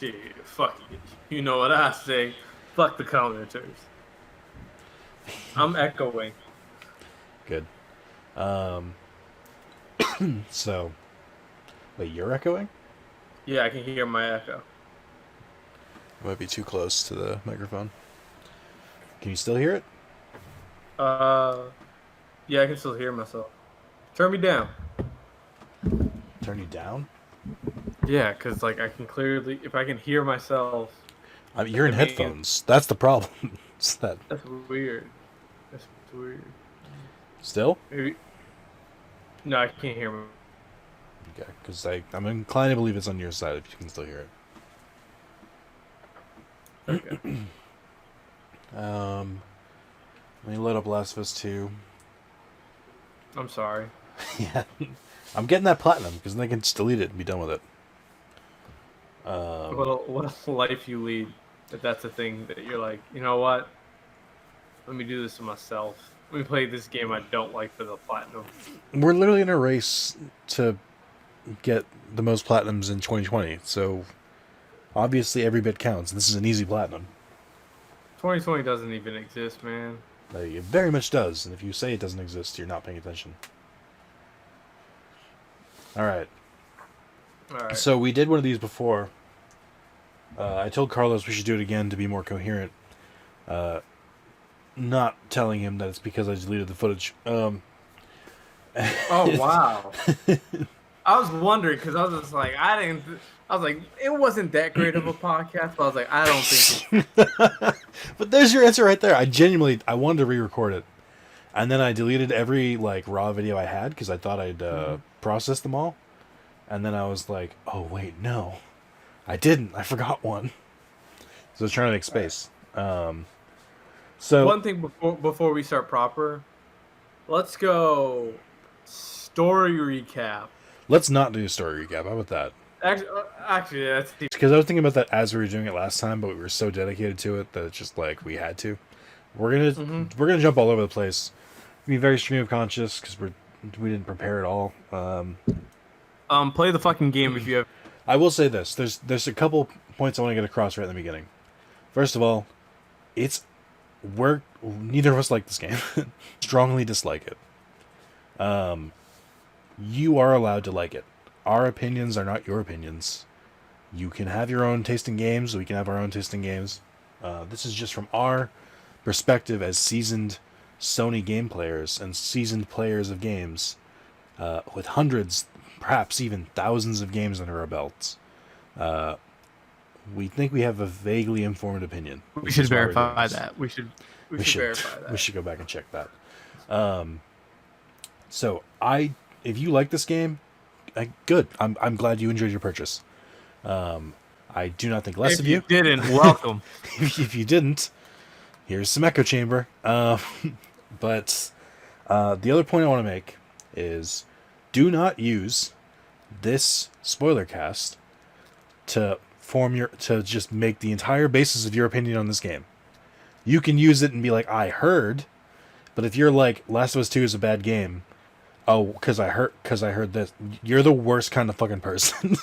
Shit, fuck it. You know what I say? Fuck the commenters. I'm echoing. Good. Um, so, wait, you're echoing? Yeah, I can hear my echo. It might be too close to the microphone. Can you still hear it? Uh, yeah, I can still hear myself. Turn me down. Turn you down? Yeah, because like I can clearly, if I can hear myself, I mean, you're in it means headphones. That's the problem. It's that. that's weird. That's weird. Still? Maybe no, I can't hear me. Okay, because I'm inclined to believe it's on your side if you can still hear Okay. it. Let me load up Last of Us 2. I'm sorry. Yeah. I'm getting that platinum because then I can just delete it and be done with it. What a life you lead. If that's a thing that you're like, you know what? Let me do this to myself. Let me play this game I don't like for the platinum. We're literally in a race to get the most platinums in 2020, so obviously every bit counts. This is an easy platinum. 2020 doesn't even exist, man. Like, it very much does, and if you say it doesn't exist, you're not paying attention. Alright. Alright. So we did one of these before. I told Carlos we should do it again to be more coherent. Not telling him that it's because I deleted the footage. Oh, wow. I was wondering because I was just like, I was like, it wasn't that great of a podcast, but I was like, I don't think But there's your answer right there. I wanted to re-record it. And then I deleted every like raw video I had because I thought I'd processed them all. And then I was like, oh wait, no. I didn't. I forgot one. So I was trying to make space. So one thing before we start proper, let's go story recap. let's not do a story recap. How about that? Actually, that's Because I was thinking about that as we were doing it last time, but we were so dedicated to it that it's just like we had to. We're gonna jump all over the place. Be very stream of conscious because we didn't prepare at all. play the fucking game if you have. I will say this: there's a couple points I want to get across right in the beginning. First of all, we're neither of us like this game. Strongly dislike it. You are allowed to like it. Our opinions are not your opinions. You can have your own taste in games. We can have our own taste in games. This is just from our perspective as seasoned Sony game players and seasoned players of games, with hundreds, perhaps even thousands of games under our belts. We think we have a vaguely informed opinion. We should verify that. We should verify that. We should go back and check that. So if you like this game, good. I'm glad you enjoyed your purchase. I do not think less of you. If you didn't, welcome. If you didn't, here's some echo chamber. But the other point I want to make is do not use this spoiler cast to just make the entire basis of your opinion on this game. You can use it and be like, I heard, but if you're like, Last of Us 2 is a bad game, oh, because I heard this, you're the worst kind of fucking person.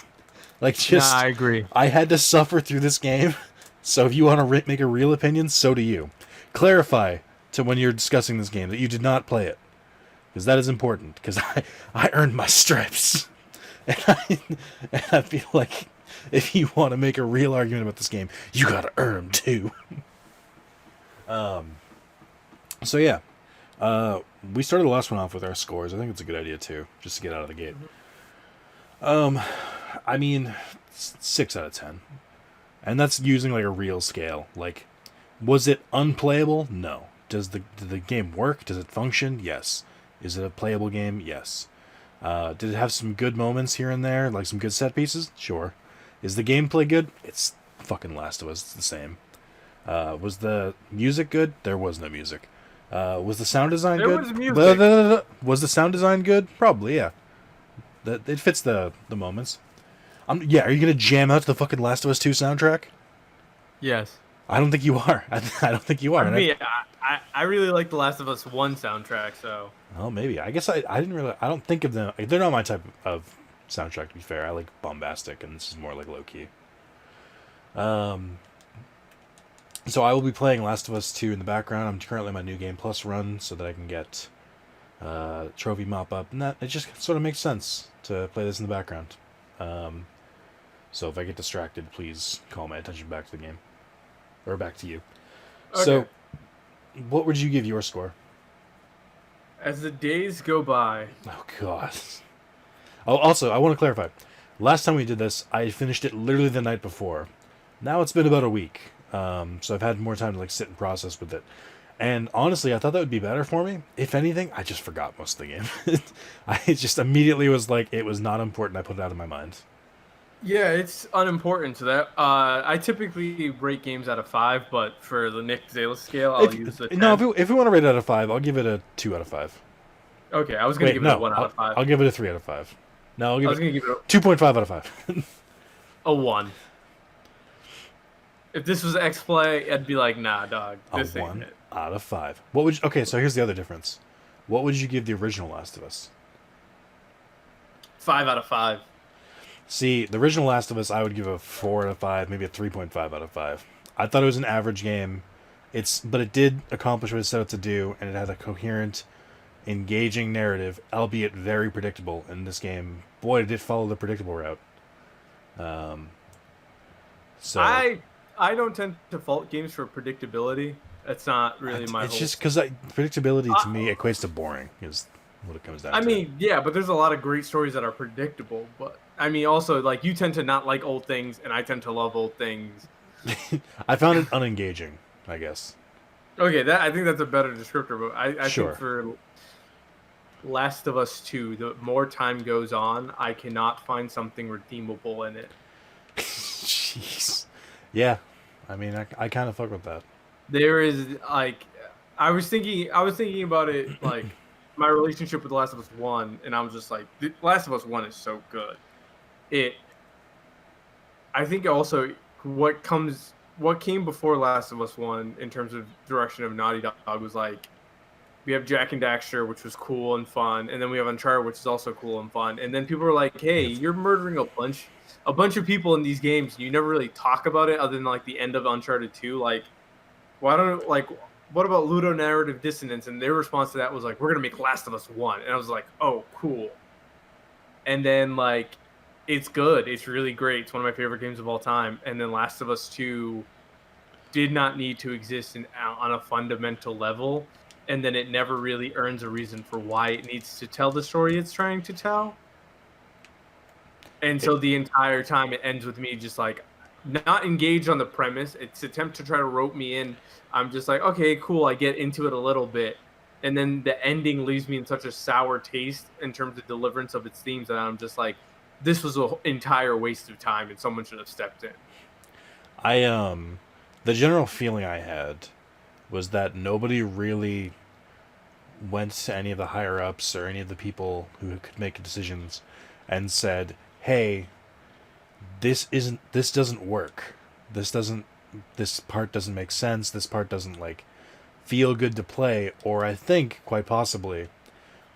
Like, just, I agree. I had to suffer through this game, so if you want to make a real opinion, so do you. Clarify to when you're discussing this game that you did not play it, because that is important, because I earned my stripes. And I feel like if you want to make a real argument about this game, you gotta earn them too. So yeah, we started the last one off with our scores. I think it's a good idea too, just to get out of the gate. I mean, 6 out of 10, and that's using like a real scale. Like, was it unplayable? No. Did the game work? Does it function? Yes. Is it a playable game? Yes. Did it have some good moments here and there, like some good set pieces? Sure. Is the gameplay good? It's fucking Last of Us. It's the same. Was the music good? There was no music. Was the sound design good? There was music. Was the sound design good? Probably, yeah. It fits the moments. Yeah, are you gonna jam out to the fucking Last of Us 2 soundtrack? Yes. I don't think you are. I don't think you are. I mean, I really like the Last of Us 1 soundtrack, so. Oh, maybe. I guess I didn't really. I don't think of them. They're not my type of soundtrack. To be fair, I like bombastic, and this is more like low key. Um, so I will be playing Last of Us 2 in the background. I'm currently on my New Game Plus run so that I can get trophy mop up, and that it just sort of makes sense to play this in the background. So if I get distracted, please call my attention back to the game. Or back to you. Okay. So, what would you give your score? As the days go by. Oh, God. Oh, also, I want to clarify. Last time we did this, I finished it literally the night before. Now it's been about a week. So I've had more time to sit and process with it. And honestly, I thought that would be better for me. If anything, I just forgot most of the game. I just immediately was like, it was not important. I put it out of my mind. Yeah, it's unimportant to that. I typically rate games out of 5, but for the Nick Zalis scale, I'll use the 10. No, if we want to rate it out of 5, I'll give it a 2 out of 5. Okay, I was going to give it a 1 out of 5. I'll give it a 3 out of 5. No, I'll give gonna give it 2.5 out of 5. a 1. If this was X-Play, I'd be like, nah, dog. This a ain't 1 it. out of 5. What would you, okay, so here's the other difference. What would you give the original Last of Us? 5 out of 5. See, the original Last of Us, I would give a 4 out of 5, maybe a 3.5 out of 5. I thought it was an average game. But it did accomplish what it set out to do, and it had a coherent, engaging narrative, albeit very predictable in this game. Boy, did it follow the predictable route. So I don't tend to fault games for predictability. That's not really my. It's just because predictability to me equates to boring. Is what it comes down to. I mean, yeah, but there's a lot of great stories that are predictable. But I mean, also you tend to not like old things, and I tend to love old things. I found it unengaging, I guess. Okay, I think that's a better descriptor. But I Sure. think for Last of Us 2, the more time goes on, I cannot find something redeemable in it. Jeez. Yeah, I mean, I kind of fuck with that. There is I was thinking about it my relationship with The Last of Us 1, and I was just like, The Last of Us 1 is so good. I think also what came before Last of Us 1 in terms of direction of Naughty Dog was we have Jak and Daxter, which was cool and fun, and then we have Uncharted, which is also cool and fun. And then people were like, "Hey, you're murdering a bunch of people in these games. And you never really talk about it, other than the end of Uncharted 2. What about ludonarrative dissonance?" And their response to that was we're gonna make Last of Us 1. And I was like, "Oh, cool." And then it's good. It's really great. It's one of my favorite games of all time. And then Last of Us 2 did not need to exist on a fundamental level. And then it never really earns a reason for why it needs to tell the story it's trying to tell. And so the entire time it ends with me just not engaged on the premise. It's attempt to try to rope me in. I'm just like, okay, cool. I get into it a little bit. And then the ending leaves me in such a sour taste in terms of deliverance of its themes that I'm just like, this was an entire waste of time and someone should have stepped in. The general feeling I had was that nobody really went to any of the higher ups or any of the people who could make decisions and said, "Hey, this doesn't work. This part doesn't make sense. This part doesn't feel good to play." Or I think quite possibly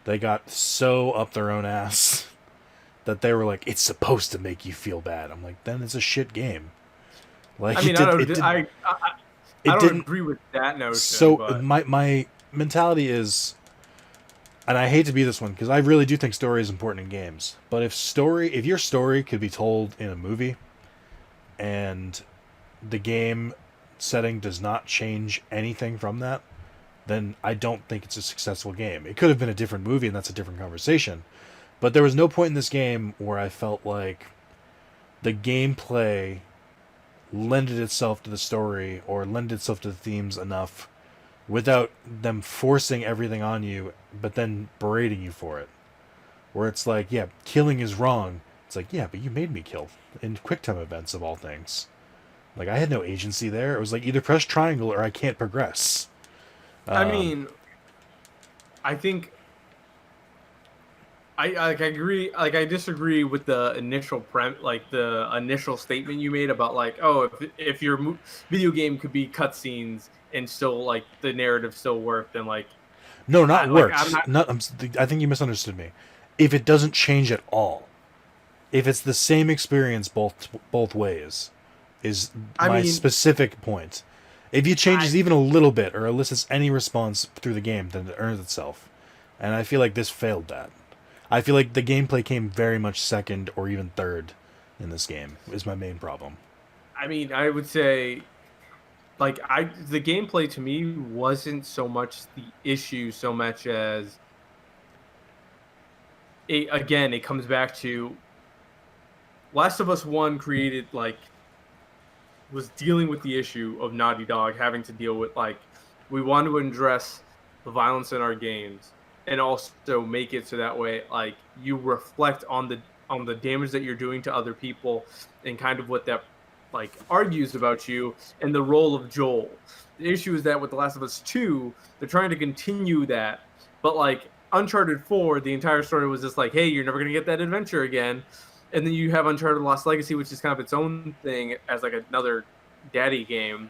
they got so up their own ass that they were like, "It's supposed to make you feel bad." I'm like, then it's a shit game. I don't agree with that notion. So but my mentality is, and I hate to be this one because I really do think story is important in games. But if your story could be told in a movie, and the game setting does not change anything from that, then I don't think it's a successful game. It could have been a different movie, and that's a different conversation. But there was no point in this game where I felt like the gameplay lended itself to the story or lended itself to the themes enough without them forcing everything on you, but then berating you for it. Where it's like, yeah, killing is wrong. It's like, yeah, but you made me kill in QuickTime events of all things. I had no agency there. It was either press triangle or I can't progress. I mean, I think I agree. I disagree with the initial the initial statement you made about if your video game could be cutscenes and still the narrative still worked, then no, not worked. I think you misunderstood me. If it doesn't change at all, if it's the same experience both ways, is I my mean, specific point. If you changes even a little bit or elicits any response through the game, then it earns itself. And I feel like this failed that. I feel like the gameplay came very much second or even third in this game is my main problem. I mean, I would say like the gameplay to me wasn't so much the issue so much as it comes back to Last of Us 1 created was dealing with the issue of Naughty Dog having to deal with we want to address the violence in our games and also make it so that way you reflect on the damage that you're doing to other people and kind of what that argues about you and the role of Joel. The issue is that with The Last of Us 2, they're trying to continue that, but Uncharted 4, the entire story was just hey, you're never gonna get that adventure again. And then you have Uncharted Lost Legacy, which is kind of its own thing as another daddy game.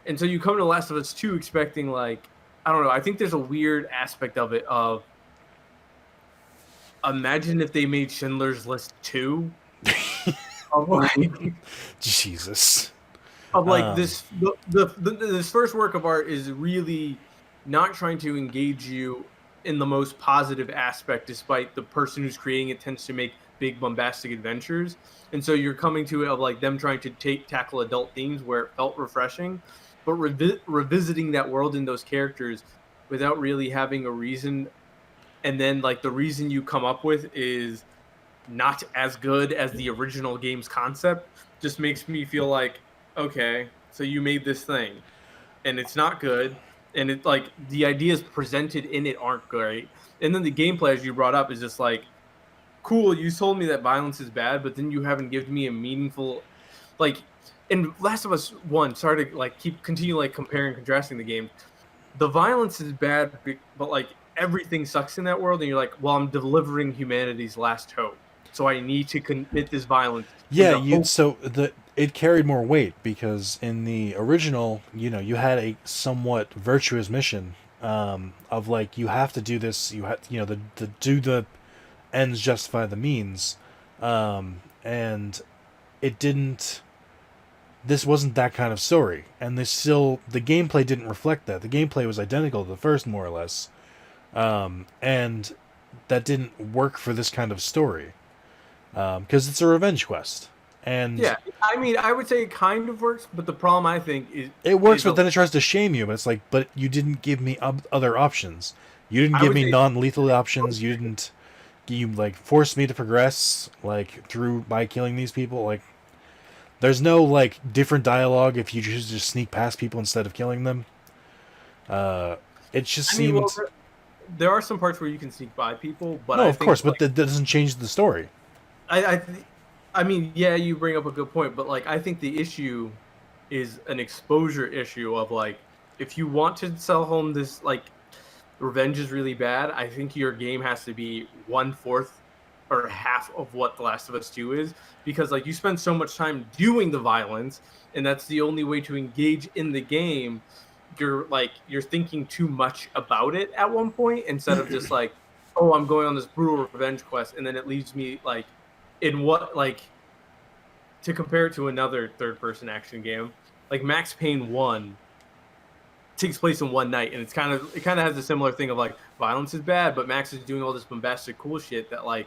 And so you come to Last of Us 2 expecting I don't know, I think there's a weird aspect of it of imagine if they made Schindler's List 2 of Jesus. of this first work of art is really not trying to engage you in the most positive aspect, despite the person who's creating it tends to make big bombastic adventures. And so you're coming to it of them trying to tackle adult themes where it felt refreshing, but revisiting that world and those characters without really having a reason. And then the reason you come up with is not as good as the original game's concept just makes me feel okay, so you made this thing and it's not good, and it the ideas presented in it aren't great, and then the gameplay, as you brought up, is just cool, you told me that violence is bad, but then you haven't given me a meaningful in Last of Us 1, sorry to continue comparing and contrasting the games. The violence is bad, but everything sucks in that world, and you're well, I'm delivering humanity's last hope, so I need to commit this violence. Yeah, it carried more weight because in the original, you had a somewhat virtuous mission of you have to do this, you have the do the ends justify the means, and it didn't. This wasn't that kind of story, and the gameplay didn't reflect that. The gameplay was identical to the first, more or less, and that didn't work for this kind of story because it's a revenge quest. And yeah, I mean, I would say it kind of works, but the problem I think is it works, but then it tries to shame you. But it's but you didn't give me other options. You didn't give me non-lethal options. You didn't. You forced me to progress through by killing these people. There's no different dialogue if you just sneak past people instead of killing them. It just seemed. Well, there are some parts where you can sneak by people, but no, of course, but that doesn't change the story. I mean, yeah, you bring up a good point, but I think the issue is an exposure issue of if you want to sell home this revenge is really bad, I think your game has to be 1/4 or half of what The Last of Us 2 is, because you spend so much time doing the violence, and that's the only way to engage in the game. You're thinking too much about it at one point instead of just oh, I'm going on this brutal revenge quest, and then it leaves me in what to compare it to another third person action game Max Payne 1 takes place in one night, and it kind of has a similar thing of violence is bad, but Max is doing all this bombastic cool shit that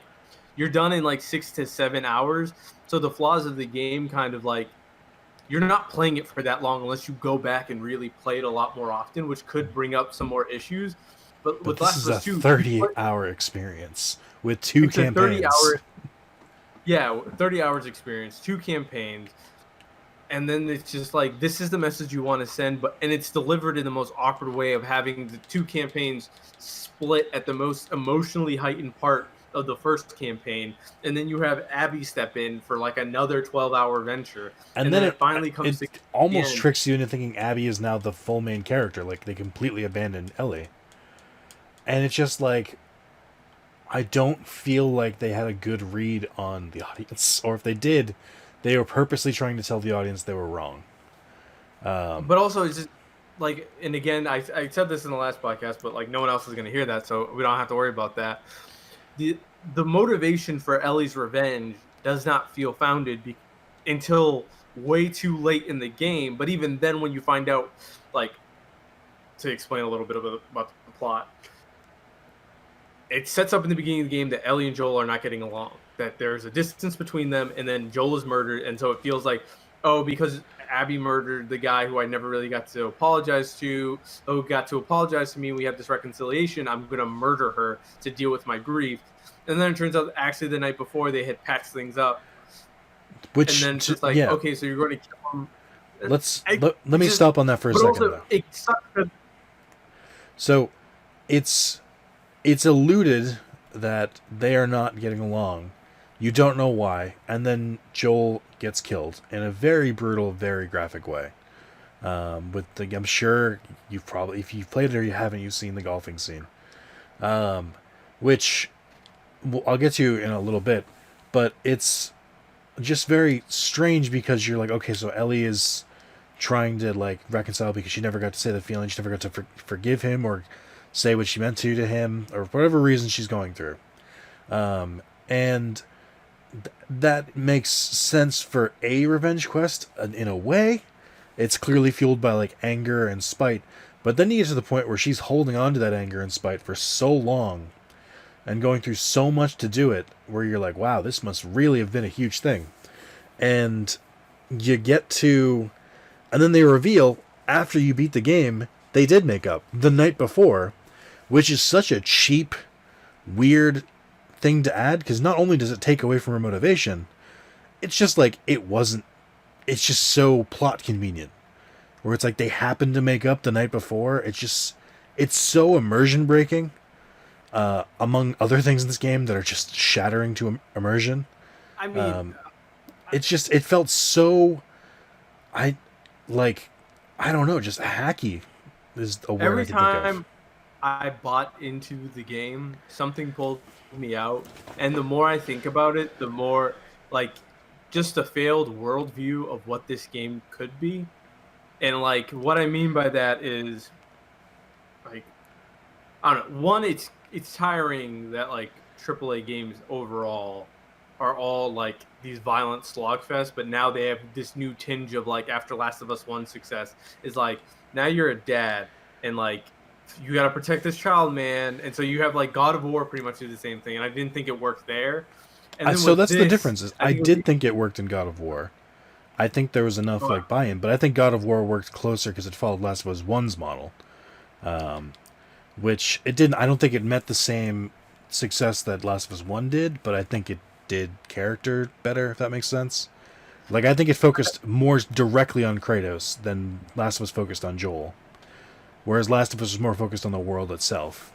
you're done in 6 to 7 hours. So the flaws of the game kind of you're not playing it for that long unless you go back and really play it a lot more often, which could bring up some more issues. But with this is a 30-hour experience with 2 campaigns. 30 hours experience, 2 campaigns, and then it's just this is the message you want to send, and it's delivered in the most awkward way of having the 2 campaigns split at the most emotionally heightened part of the first campaign, and then you have Abby step in for another 12-hour venture, and then it finally comes to almost tricks you into thinking Abby is now the full main character, they completely abandoned Ellie, and it's just I don't feel like they had a good read on the audience, or if they did, they were purposely trying to tell the audience they were wrong. But also, it's just and again, I said this in the last podcast, but no one else is going to hear that, so we don't have to worry about that. The motivation for Ellie's revenge does not feel founded until way too late in the game. But even then, when you find out, like, to explain a little bit about the plot, it sets up in the beginning of the game that Ellie and Joel are not getting along, that there's a distance between them, and then Joel is murdered, and so it feels like, oh, because Abby murdered the guy who I never really got to apologize to, who got to apologize to me, we have this reconciliation, I'm going to murder her to deal with my grief. And then it turns out actually the night before they had patched things up. Which, and then it's just like, yeah. okay, so you're going to kill him. Let me stop on that for a second, also, though. it sucks that, So, it's alluded that they are not getting along. You don't know why, and then Joel gets killed in a very brutal, very graphic way. I'm sure you've probably, if you've played it or you haven't, you've seen the golfing scene, which I'll get to in a little bit. But it's just very strange because you're like, okay, so Ellie is trying to like reconcile because she never got to say the feeling, she never got to forgive him or say what she meant to him, or whatever reason she's going through. And that makes sense for a revenge quest in a way. It's clearly fueled by like anger and spite, but then you get to the point where she's holding on to that anger and spite for so long and going through so much to do it, where you're like, wow, this must really have been a huge thing. And you get to, and then they reveal after you beat the game they did make up the night before, which is such a cheap, weird thing to add, because not only does it take away from her motivation, it's just like it's just so plot convenient, where it's like they happen to make up the night before. It's so immersion breaking, among other things in this game that are just shattering to immersion. I mean, It felt so, I don't know, just hacky is a word I every can think of. time I bought into the game, something pulled me out, and the more I think about it, the more like just a failed worldview of what this game could be. And like what I mean by that is, like, I don't know. One, it's tiring that like AAA games overall are all like these violent slogfests, but now they have this new tinge of like, after Last of Us 1 success, is like, now you're a dad and like you got to protect this child, man. And so you have like God of War pretty much do the same thing, and I didn't think it worked there. And then So that's the this, difference. Is I did think it worked in God of War. I think there was enough like buy-in, but I think God of War worked closer because it followed Last of Us 1's model, which it didn't. I don't think it met the same success that Last of Us 1 did, but I think it did character better, if that makes sense. Like, I think it focused more directly on Kratos than Last of Us focused on Joel, whereas Last of Us was more focused on the world itself.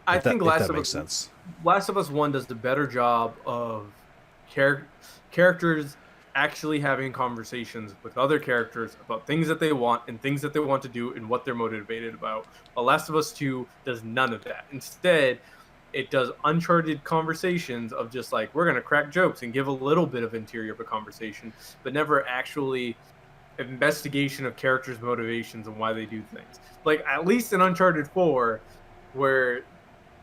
I think that makes sense. Last of Us 1 does a better job of characters actually having conversations with other characters about things that they want and things that they want to do and what they're motivated about. While Last of Us 2 does none of that. Instead, it does uncharted conversations of just like, we're going to crack jokes and give a little bit of interior of a conversation, but never actually investigation of characters' motivations and why they do things. Like, at least in Uncharted 4, where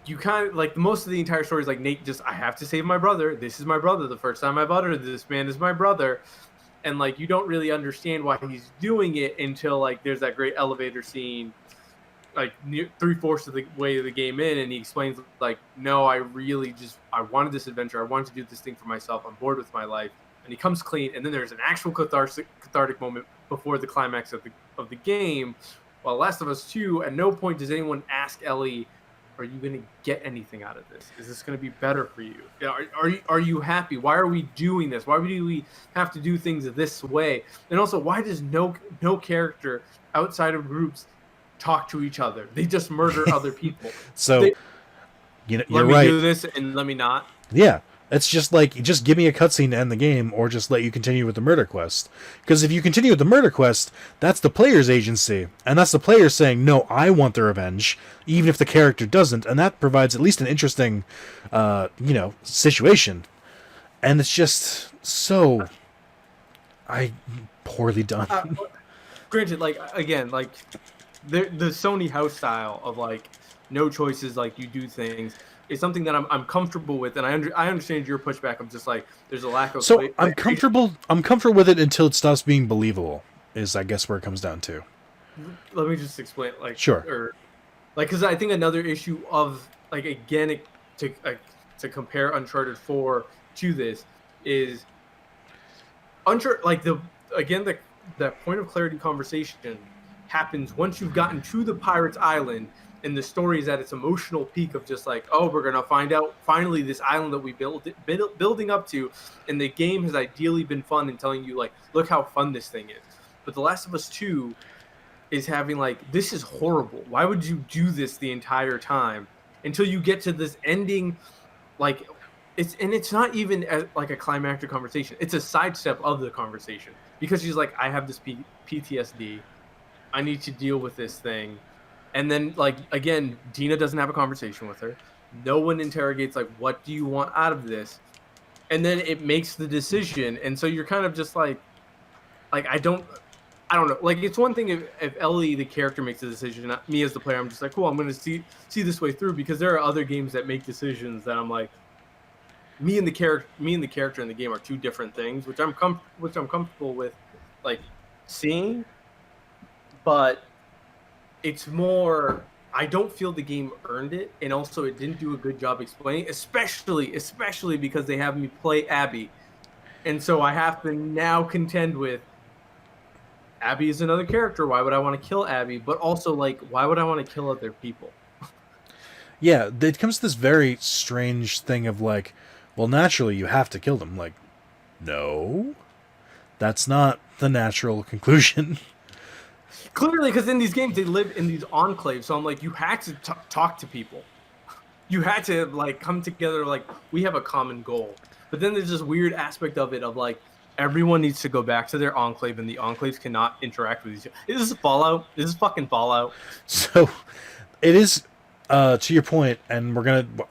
you kind of like, most of the entire story is like, Nate just, I have to save my brother. This is my brother. The first time I've uttered this man is my brother. And like, you don't really understand why he's doing it until like there's that great elevator scene, like 3/4 of the way of the game in, and he explains like, no, I wanted this adventure. I wanted to do this thing for myself. I'm bored with my life. And he comes clean. And then there's an actual cathartic moment before the climax of the game. While Last of Us 2, at no point does anyone ask Ellie, are you going to get anything out of this? Is this going to be better for you? Are you happy? Why are we doing this? Why do we have to do things this way? And also, why does no character outside of groups talk to each other? They just murder other people. So, you're right. Let me do this and let me not. Yeah. It's just like, just give me a cutscene to end the game, or just let you continue with the murder quest. Because if you continue with the murder quest, that's the player's agency. And that's the player saying, no, I want the revenge, even if the character doesn't. And that provides at least an interesting, situation. And it's just so poorly done. Granted, like, again, like, the Sony house style of, like, no choices, like, you do things, is something that I'm comfortable with, and I understand your pushback of just like there's a lack of. So I'm comfortable. I'm comfortable with it until it stops being believable. Is I guess where it comes down to. Let me just explain, like, Sure. or like, because I think another issue of like again to compare Uncharted 4 to this is Uncharted, like that point of clarity conversation happens once you've gotten to the Pirates Island and the story is at its emotional peak of just like, oh, we're gonna find out finally this island that we building up to, and the game has ideally been fun and telling you like, look how fun this thing is. But The Last of Us 2 is having like, this is horrible. Why would you do this the entire time until you get to this ending? Like, it's not even like a climactic conversation. It's a sidestep of the conversation because she's like, I have this PTSD. I need to deal with this thing. And then like, again, Dina doesn't have a conversation with her. No one interrogates like, what do you want out of this? And then it makes the decision. And so you're kind of just like I don't know. Like, it's one thing if Ellie, the character, makes a decision. Me as the player, I'm just like, cool, I'm going to see this way through, because there are other games that make decisions that I'm like, me and the character in the game are two different things, which I'm comfortable with, like, seeing. But it's more, I don't feel the game earned it, and also it didn't do a good job explaining, especially because they have me play Abby, and so I have to now contend with Abby is another character. Why would I want to kill Abby? But also, like, why would I want to kill other people? Yeah, it comes to this very strange thing of like, well, naturally you have to kill them. Like, no, that's not the natural conclusion. Clearly, because in these games they live in these enclaves, so I'm like, you had to talk to people. You had to like come together. Like, we have a common goal. But then there's this weird aspect of it of like, everyone needs to go back to their enclave, and the enclaves cannot interact with each other. Is this Fallout? Is this fucking Fallout? So, it is, to your point, and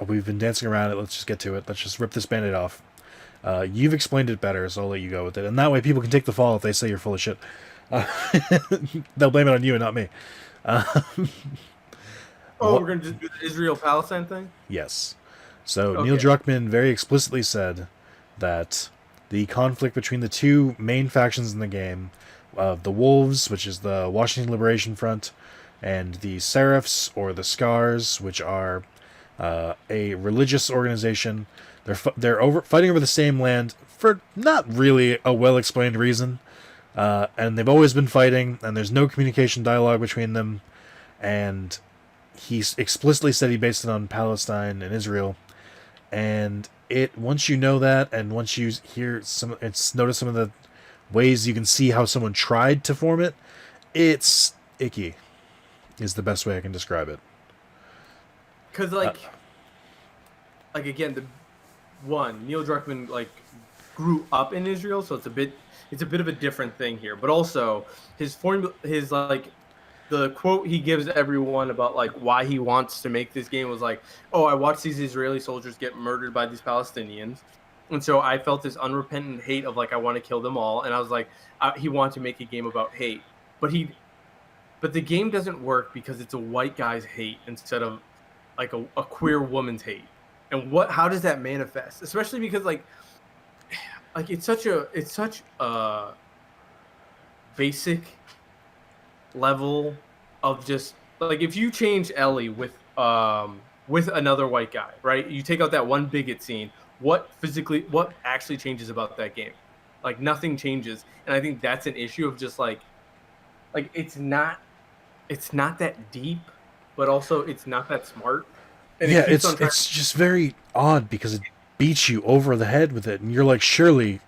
we've been dancing around it, let's just get to it. Let's just rip this Band-Aid off. You've explained it better, so I'll let you go with it. And that way people can take the fall if they say you're full of shit. They'll blame it on you and not me. We're going to just do the Israel-Palestine thing? Yes. So, Okay. Neil Druckmann very explicitly said that the conflict between the two main factions in the game, the Wolves, which is the Washington Liberation Front, and the Seraphs, or the Scars, which are a religious organization. They're fighting over the same land for not really a well-explained reason, and they've always been fighting, and there's no communication dialogue between them, and he explicitly said he based it on Palestine and Israel, and once you know that, and once you notice some of the ways you can see how someone tried to form it, it's icky, is the best way I can describe it. Because like again, Neil Druckmann like grew up in Israel, so it's a bit of a different thing here. But also his like the quote he gives everyone about like why he wants to make this game was like, oh, I watched these Israeli soldiers get murdered by these Palestinians, and so I felt this unrepentant hate of like, I want to kill them all. And I was like, he wanted to make a game about hate, but the game doesn't work because it's a white guy's hate instead of like a queer woman's hate. And how does that manifest? Especially because like it's such a basic level of just like, if you change Ellie with another white guy, right? You take out that one bigot scene, what actually changes about that game? Like, nothing changes. And I think that's an issue of just like it's not that deep, but also it's not that smart. And yeah, it's just very odd because it beats you over the head with it, and you're like, surely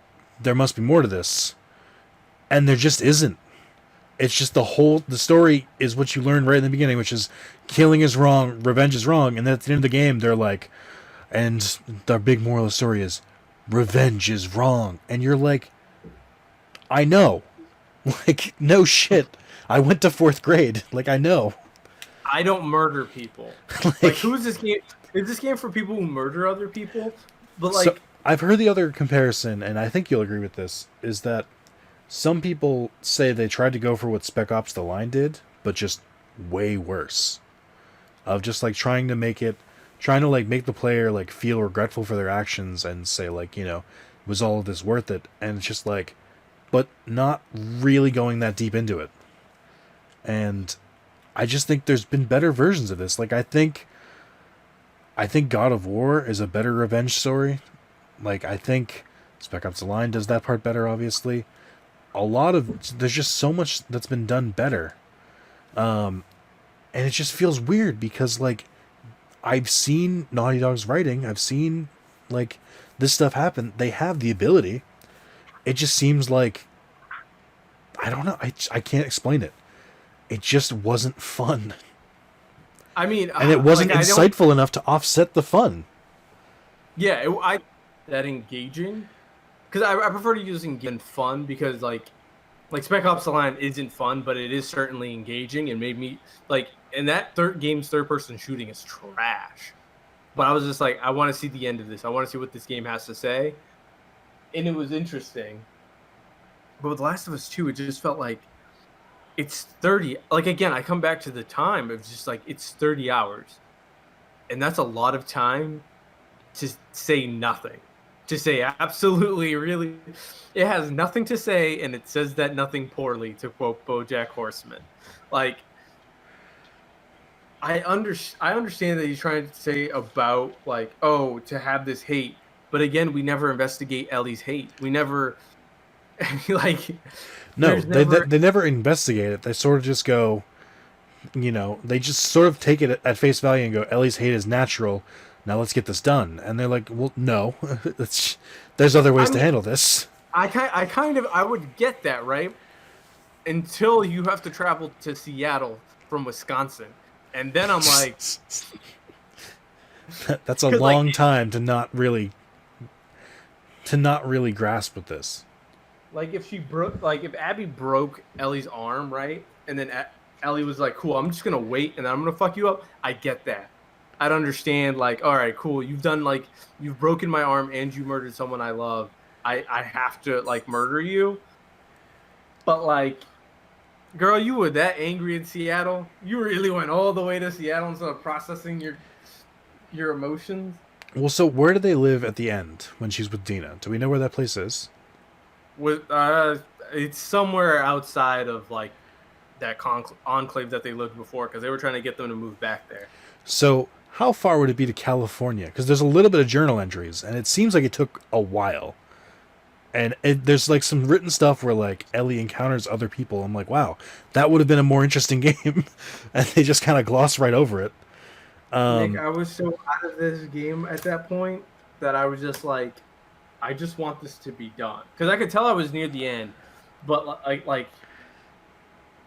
there must be more to this, and there just isn't. It's just the story is what you learned right in the beginning, which is killing is wrong, revenge is wrong, and then at the end of the game, they're like, and the big moral of the story is, revenge is wrong, and you're like, I know, like, no shit, I went to 4th grade, like, I know. I don't murder people. Like, who is this game? Is this game for people who murder other people? But like, so, I've heard the other comparison, and I think you'll agree with this, is that some people say they tried to go for what Spec Ops The Line did, but just way worse. Of just like trying to make it trying to like make the player like feel regretful for their actions and say like, was all of this worth it? And it's just like, but not really going that deep into it. And I just think there's been better versions of this. Like I think God of War is a better revenge story. Like I think Spec Ops: The Line does that part better, obviously. There's just so much that's been done better. And it just feels weird because like I've seen Naughty Dog's writing, I've seen like this stuff happen. They have the ability. It just seems like I don't know. I can't explain it. It just wasn't fun. I mean, and it wasn't insightful enough to offset the fun. Yeah, that engaging, because I prefer to use engaging fun, because like Spec Ops: The Line isn't fun, but it is certainly engaging and made me like. And that game's third-person shooting is trash. But I was just like, I want to see the end of this. I want to see what this game has to say, and it was interesting. But with The Last of Us 2, it just felt like it's 30. Like again, I come back to the time. It's just like it's 30 hours, and that's a lot of time to say nothing. To say absolutely, really, it has nothing to say, and it says that nothing poorly, to quote BoJack Horseman. Like, I understand that he's trying to say about, like, oh, to have this hate. But again, we never investigate Ellie's hate. We never, like... No, they never investigate it. They sort of just go, they just sort of take it at face value and go, Ellie's hate is natural. Now let's get this done. And they're like, well, no, there's other ways to handle this. I would get that, right? Until you have to travel to Seattle from Wisconsin. And then I'm like... That's a long time to not really grasp with this. Like if Abby broke Ellie's arm, right? And then Ellie was like, cool, I'm just going to wait and then I'm going to fuck you up. I get that. I'd understand, like, all right, cool. You've broken my arm and you murdered someone I love. I have to, like, murder you. But, like, girl, you were that angry in Seattle? You really went all the way to Seattle instead of processing your emotions? Well, so where do they live at the end when she's with Dina? Do we know where that place is? It's somewhere outside of, like, that enclave that they lived before, because they were trying to get them to move back there. So how far would it be to California? Because there's a little bit of journal entries, and it seems like it took a while. And there's like some written stuff where like Ellie encounters other people. I'm like, wow, that would have been a more interesting game. And they just kind of gloss right over it. Nick, I was so out of this game at that point that I was just like, I just want this to be done. Because I could tell I was near the end. But like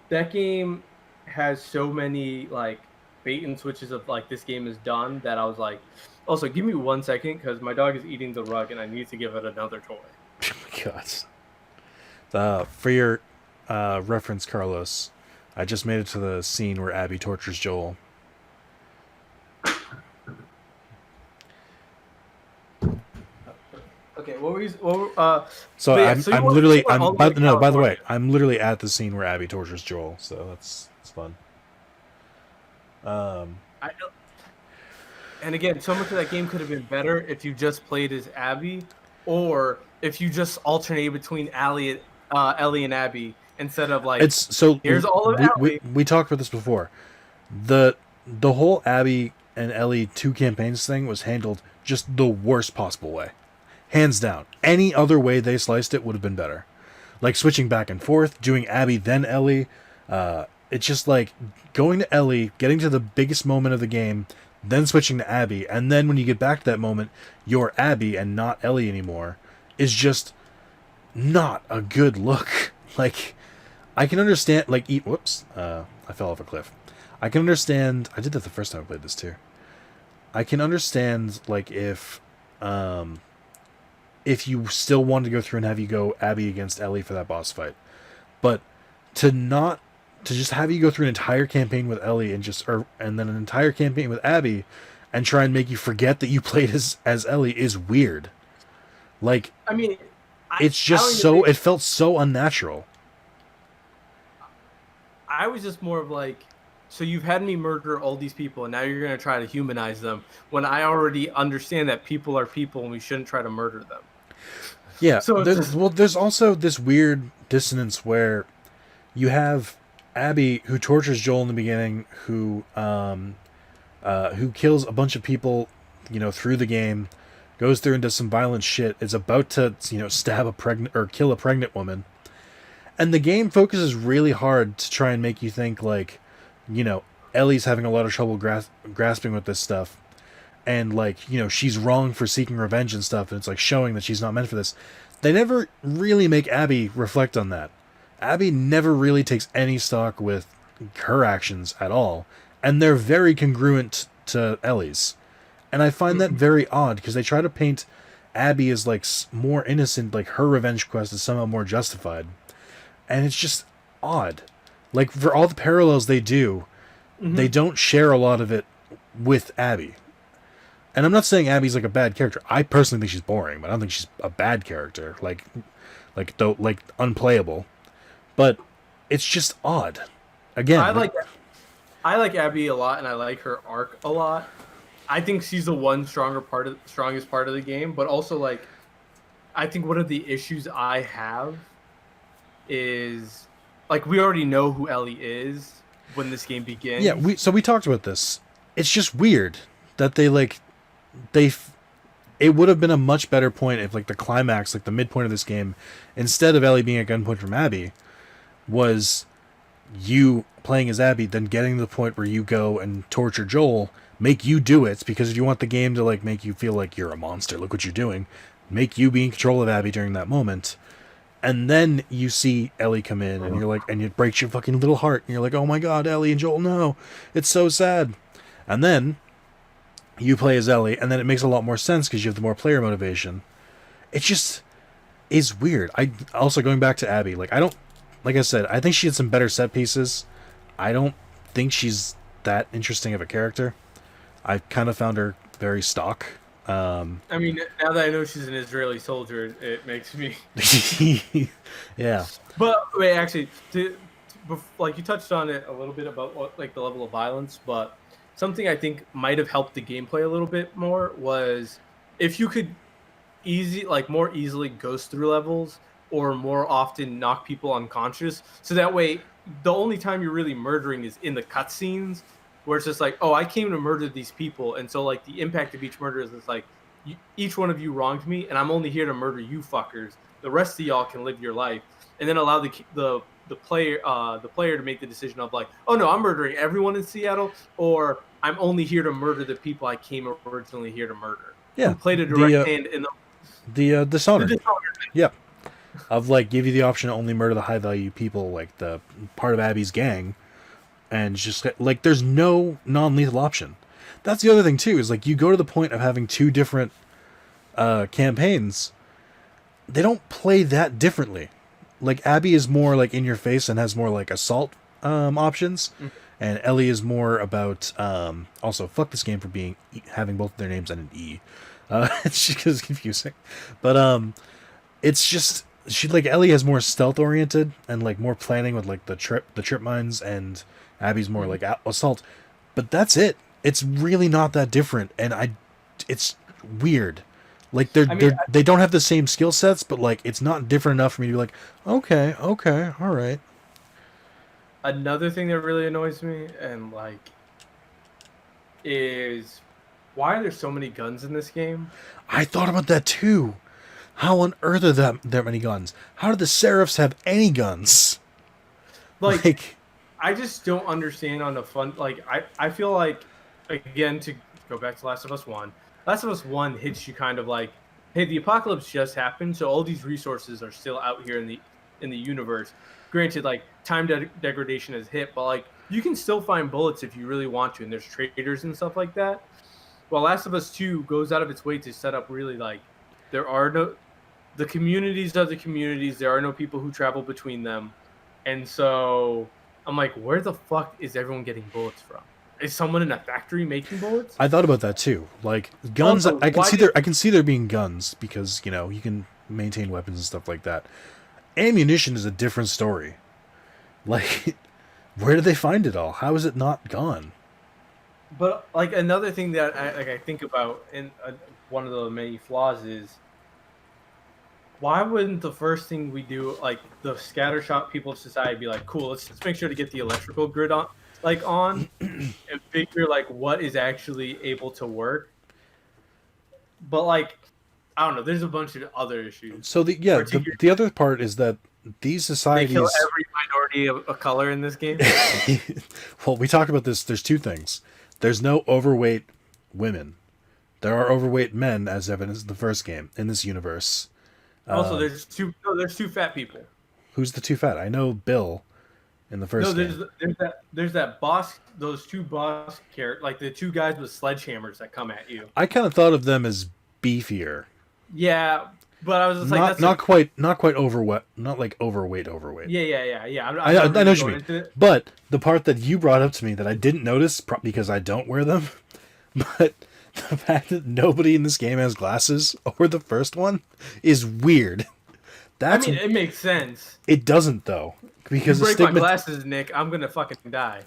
that game has so many like bait and switches of like this game is done that I was like, also give me 1 second because my dog is eating the rug and I need to give it another toy. Oh my god. For your reference, Carlos, I just made it to the scene where Abby tortures Joel. Okay, what were you? By the way, I'm literally at the scene where Abby tortures Joel, so it's fun. And again, so much of that game could have been better if you just played as Abby, or if you just alternated between Ellie and Abby instead of like. Here's all of Ellie. We talked about this before. The whole Abby and Ellie 2 campaigns thing was handled just the worst possible way. Hands down. Any other way they sliced it would have been better. Like switching back and forth, doing Abby then Ellie. It's just like going to Ellie, getting to the biggest moment of the game, then switching to Abby, and then when you get back to that moment, you're Abby and not Ellie anymore, is just not a good look. Like, I can understand, like, whoops, I fell off a cliff. I can understand, I did that the first time I played this too. I can understand, like, if you still wanted to go through and have you go Abby against Ellie for that boss fight. But to just have you go through an entire campaign with Ellie and then an entire campaign with Abby and try and make you forget that you played as Ellie is weird. Like, I mean, it's just it felt so unnatural. I was just more of like, so you've had me murder all these people, and now you're going to try to humanize them when I already understand that people are people and we shouldn't try to murder them. Yeah, So it's just, there's also this weird dissonance where you have Abby who tortures Joel in the beginning, who kills a bunch of people, through the game, goes through and does some violent shit, is about to, stab a pregnant or kill a pregnant woman. And the game focuses really hard to try and make you think like, Ellie's having a lot of trouble grasping with this stuff. And like, she's wrong for seeking revenge and stuff. And it's like showing that she's not meant for this. They never really make Abby reflect on that. Abby never really takes any stock with her actions at all. And they're very congruent to Ellie's. And I find that very odd because they try to paint Abby as like more innocent, like her revenge quest is somehow more justified. And it's just odd. Like, for all the parallels they do, they don't share a lot of it with Abby. And I'm not saying Abby's like a bad character. I personally think she's boring, but I don't think she's a bad character. Like unplayable. But it's just odd. Again, I like Abby a lot, and I like her arc a lot. I think she's the strongest part of the game, but also like, I think one of the issues I have is like we already know who Ellie is when this game begins. Yeah, we talked about this. It's just weird that it would have been a much better point if like the climax, like the midpoint of this game, instead of Ellie being at gunpoint from Abby, was you playing as Abby, then getting to the point where you go and torture Joel, make you do it, because if you want the game to like make you feel like you're a monster, look what you're doing, make you be in control of Abby during that moment. And then you see Ellie come in, and you're like, and it breaks your fucking little heart, and you're like, oh my god, Ellie and Joel, no, it's so sad. And then you play as Ellie, and then it makes a lot more sense because you have the more player motivation. It just is weird. I also, going back to Abby, like I said, I think she had some better set pieces. I don't think she's that interesting of a character. I kind of found her very stock. I mean, now that I know she's an Israeli soldier, it makes me. Yeah. But wait, actually, like you touched on it a little bit about like the level of violence, but something I think might have helped the gameplay a little bit more was if you could more easily ghost through levels or more often knock people unconscious, so that way the only time you're really murdering is in the cutscenes, where it's just like, oh, I came to murder these people, and so like the impact of each murder is it's like, each one of you wronged me, and I'm only here to murder you fuckers. The rest of y'all can live your life, and then allow the player to make the decision of like, oh no, I'm murdering everyone in Seattle, or I'm only here to murder the people I came originally here to murder. Yeah, who played a direct hand in the Dishonored. Yeah, of like give you the option to only murder the high value people, like the part of Abby's gang. And just like there's no non-lethal option. That's the other thing too, is like you go to the point of having two different campaigns. They don't play that differently. Like Abby is more like in your face and has more like assault options, and Ellie is more about also fuck this game for having both of their names and an E. It's just confusing, but it's just Ellie has more stealth oriented and like more planning with like the trip mines, and Abby's more like assault, but that's it. It's really not that different, and it's weird. Like they don't have the same skill sets, but like it's not different enough for me to be like, okay, all right. Another thing that really annoys me and like is why are there so many guns in this game? I thought about that too. How on earth are there many guns? How do the Seraphs have any guns? Like I just don't understand on the fun. Like, I feel like, again, to go back to Last of Us 1, Last of Us 1 hits you kind of like, hey, the apocalypse just happened, so all these resources are still out here in the universe. Granted, like, time degradation has hit, but, like, you can still find bullets if you really want to, and there's traders and stuff like that. Well, Last of Us 2 goes out of its way to set up really, like, the communities are the communities, there are no people who travel between them, and so I'm like, where the fuck is everyone getting bullets from? Is someone in a factory making bullets? I thought about that too. Like guns, also, I can see there being guns because you can maintain weapons and stuff like that. Ammunition is a different story. Like Where did they find it all? How is it not gone? But like another thing that I think about, and one of the many flaws is why wouldn't the first thing we do, like the scattershot people of society, be like, cool, let's make sure to get the electrical grid on and figure like what is actually able to work. But like I don't know, there's a bunch of other issues. So the other part is that these They kill societies. every minority of color in this game. Well, we talked about this. There's two things. There's no overweight women. There are overweight men, as evidenced in the first game in this universe. Also, there's two fat people. Who's the two fat? I know Bill in the first No, game. there's that boss, those two boss characters, like the two guys with sledgehammers that come at you. I kind of thought of them as beefier. Yeah, but I was just like, Not that's not quite overweight, not like overweight. yeah. I know what you mean. But the part that you brought up to me that I didn't notice because I don't wear them, but the fact that nobody in this game has glasses or the first one is weird. I mean, it makes sense. It doesn't though, because You break my glasses, Nick, I'm gonna fucking die.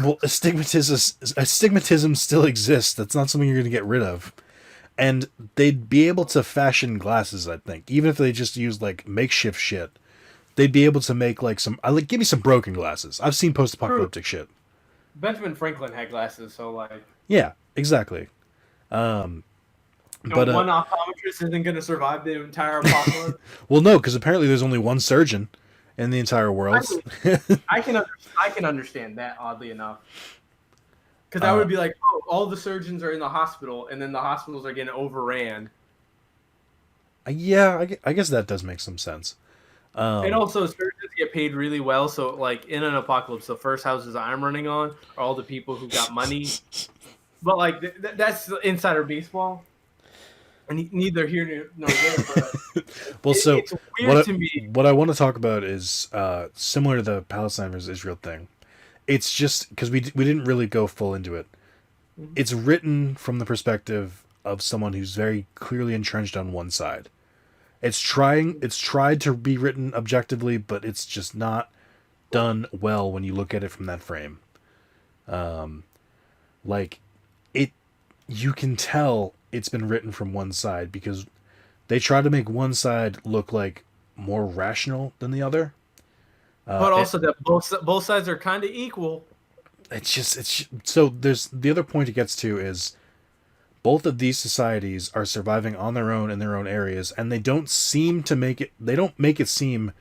well, astigmatism still exists. That's not something you're gonna get rid of. And they'd be able to fashion glasses, I think, even if they just use like makeshift shit. They'd be able to make like some. Give me some broken glasses. I've seen post-apocalyptic shit. Benjamin Franklin had glasses, so like. Yeah, exactly. But one optometrist isn't going to survive the entire apocalypse. Well, no, because apparently there's only one surgeon in the entire world. I can understand that, oddly enough. Because I would be like, oh, all the surgeons are in the hospital, and then the hospitals are getting overran. Yeah, I guess that does make some sense. And also, surgeons get paid really well. So, like, in an apocalypse, the first houses I'm running on are all the people who got money. But, like, that's insider baseball. And neither here nor there. But well, so it's weird to me. What I want to talk about is similar to the Palestine versus Israel thing. It's just because we didn't really go full into it. Mm-hmm. It's written from the perspective of someone who's very clearly entrenched on one side. It's tried to be written objectively, but it's just not done well when you look at it from that frame. You can tell it's been written from one side because they try to make one side look like more rational than the other. But also that both sides are kind of equal. It's so there's the other point it gets to is both of these societies are surviving on their own in their own areas, and they don't make it seem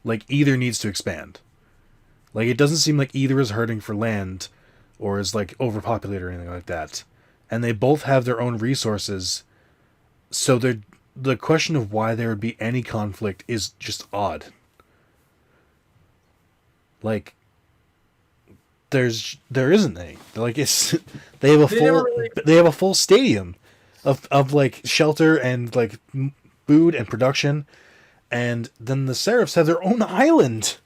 like either needs to expand. Like it doesn't seem like either is hurting for land or is like overpopulated or anything like that. And they both have their own resources. So the question of why there would be any conflict is just odd. Like there isn't any. Like they have a full stadium of like shelter and like food and production, and then the Seraphs have their own island.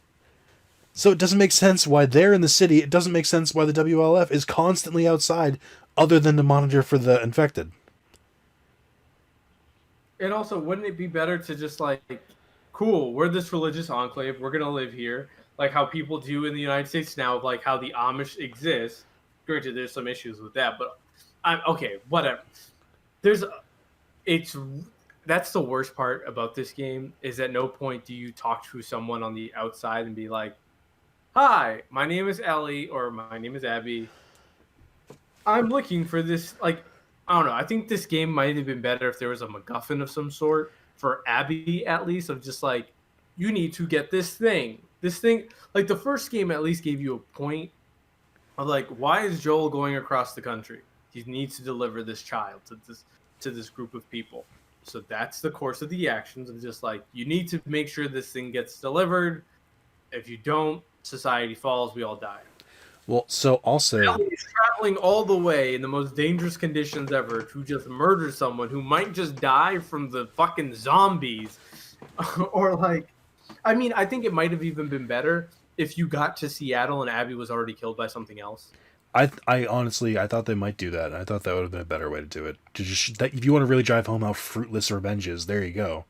So it doesn't make sense why they're in the city. It doesn't make sense why the WLF is constantly outside, other than to monitor for the infected. And also, wouldn't it be better to just like, cool, we're this religious enclave, we're gonna live here, like how people do in the United States now, like how the Amish exist. Granted, there's some issues with that, but I'm okay. Whatever. That's the worst part about this game is at no point do you talk to someone on the outside and be like, "Hi, my name is Ellie," or "My name is Abby. I'm looking for this." Like, I don't know. I think this game might have been better if there was a MacGuffin of some sort for Abby, at least, of just like, you need to get this thing. This thing, like the first game at least gave you a point of like, why is Joel going across the country? He needs to deliver this child to this group of people. So that's the course of the actions of just like, you need to make sure this thing gets delivered. If you don't, society falls, we all die. Well, so also He's traveling all the way in the most dangerous conditions ever to just murder someone who might just die from the fucking zombies. Or like, I mean, I think it might have even been better if you got to Seattle and Abby was already killed by something else. I honestly thought they might do that. I thought that would have been a better way to do it. To just that if you want to really drive home how fruitless revenge is, there you go.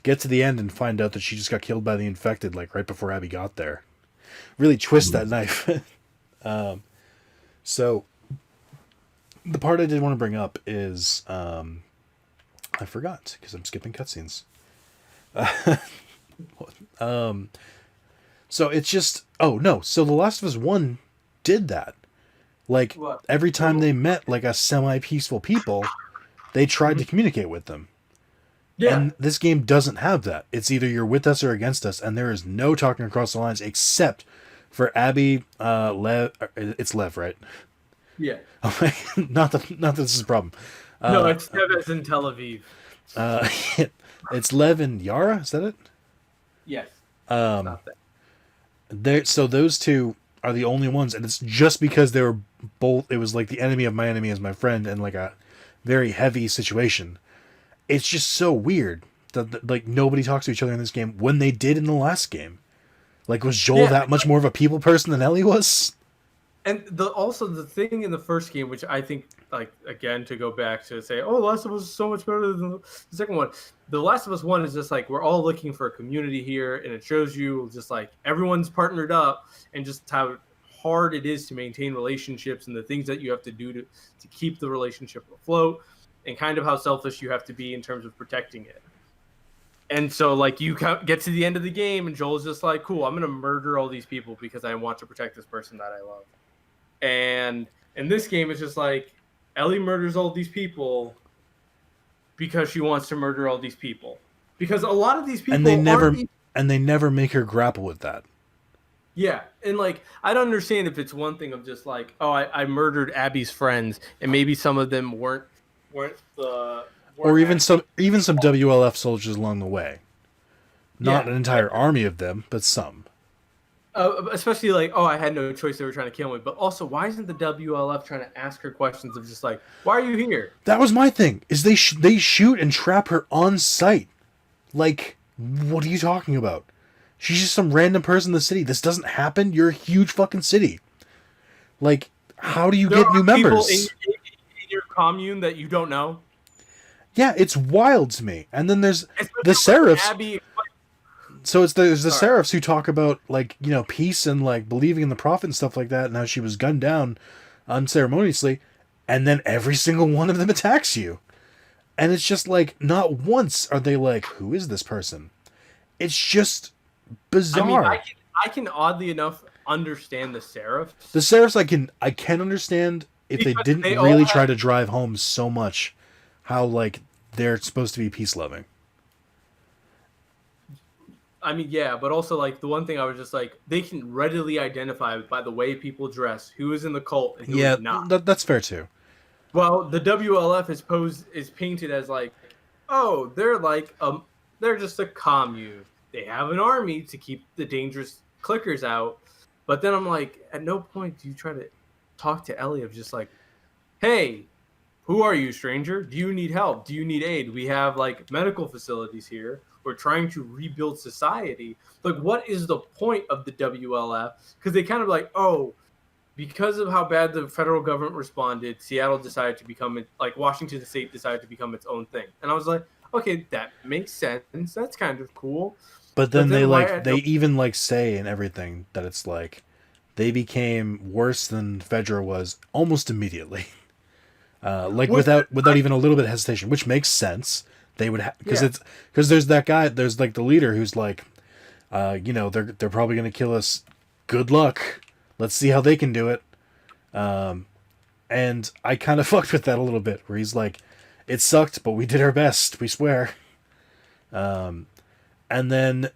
Get to the end and find out that she just got killed by the infected like right before Abby got there. really twist that knife. So the part I did want to bring up is I forgot because I'm skipping cutscenes. So it's just so The Last of Us 1 did that. Like What? every time they met like a semi-peaceful people, they tried to communicate with them. Yeah. And this game doesn't have that. It's either you're with us or against us, and there is no talking across the lines except for Abby, Lev. It's Lev, right? Yeah. not that this is a problem. No, it's Neves in Tel Aviv. It's Lev and Yara. Is that it? Yes. Not that. So those two are the only ones, and it's just because they were both. It was like the enemy of my enemy is my friend, and like a very heavy situation. It's just so weird that like nobody talks to each other in this game when they did in the last game. Like, was Joel that much more of a people person than Ellie was? And also the thing in the first game, which I think, like, again, to go back to say, oh, The Last of Us is so much better than the second one. The Last of Us 1 is just like, we're all looking for a community here, and it shows you just like everyone's partnered up and just how hard it is to maintain relationships and the things that you have to do to keep the relationship afloat, and kind of how selfish you have to be in terms of protecting it. And so, like, you get to the end of the game, and Joel's just like, cool, I'm going to murder all these people because I want to protect this person that I love. And in this game, it's just like, Ellie murders all these people because she wants to murder all these people. Because a lot of these people... And they never make her grapple with that. Yeah, and like, I don't understand if it's one thing of just like, oh, I murdered Abby's friends, and maybe some of them weren't or even some WLF soldiers along the way. Not an entire army of them, but some. Especially like, oh, I had no choice; they were trying to kill me. But also, why isn't the WLF trying to ask her questions of just like, why are you here? That was my thing. Is they shoot and trap her on sight? Like, what are you talking about? She's just some random person in the city. This doesn't happen. You're a huge fucking city. Like, how do you get new members? In your commune that you don't know. Yeah, it's wild to me. And then there's the Seraphs. So there's the Seraphs who talk about, like, you know, peace and like believing in the prophet and stuff like that, and how she was gunned down unceremoniously, and then every single one of them attacks you. And it's just like, not once are they like, who is this person? It's just bizarre. I mean, I can oddly enough understand the Seraphs. The Seraphs I can understand if they didn't really try to drive home so much how, like, they're supposed to be peace loving. I mean, yeah, but also, like, the one thing I was just like, they can readily identify by the way people dress who is in the cult and who is not. That's fair too. Well, the WLF is painted as like, oh, they're just a commune. They have an army to keep the dangerous clickers out. But then I'm like, at no point do you try to talk to Ellie of just like, hey, who are you, stranger? Do you need help? Do you need aid? We have like medical facilities here. We're trying to rebuild society. Like, what is the point of the WLF? Because they kind of like, oh, because of how bad the federal government responded, Seattle decided to become like Washington State decided to become its own thing. And I was like, okay, that makes sense. That's kind of cool. But then they even say in everything that it's like they became worse than Fedra was almost immediately. Without even a little bit of hesitation, which makes sense. They would because there's that guy, there's like the leader who's like, they're probably gonna kill us. Good luck. Let's see how they can do it. And I kind of fucked with that a little bit, where he's like, it sucked, but we did our best. We swear. And then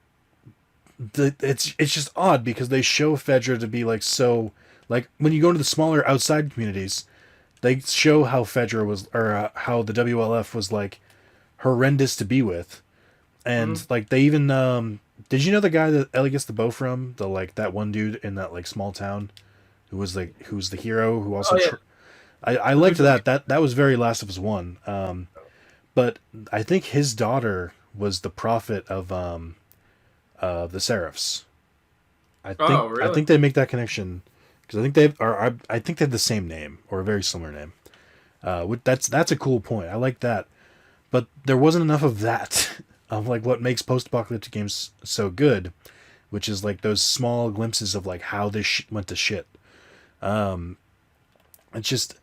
it's just odd because they show Fedra to be like, so like when you go into the smaller outside communities, they show how Fedra was, or how the WLF was like horrendous to be with, and like they even did you know the guy that Ellie gets the bow from, the like that one dude in that like small town who's the hero who also I liked that was very Last of Us 1, but I think his daughter was the prophet of the Seraphs. Really? I think they make that connection because I think they have the same name or a very similar name. That's a cool point. I like that. But there wasn't enough of that, of like what makes post-apocalyptic games so good, which is like those small glimpses of like how this went to shit. It's just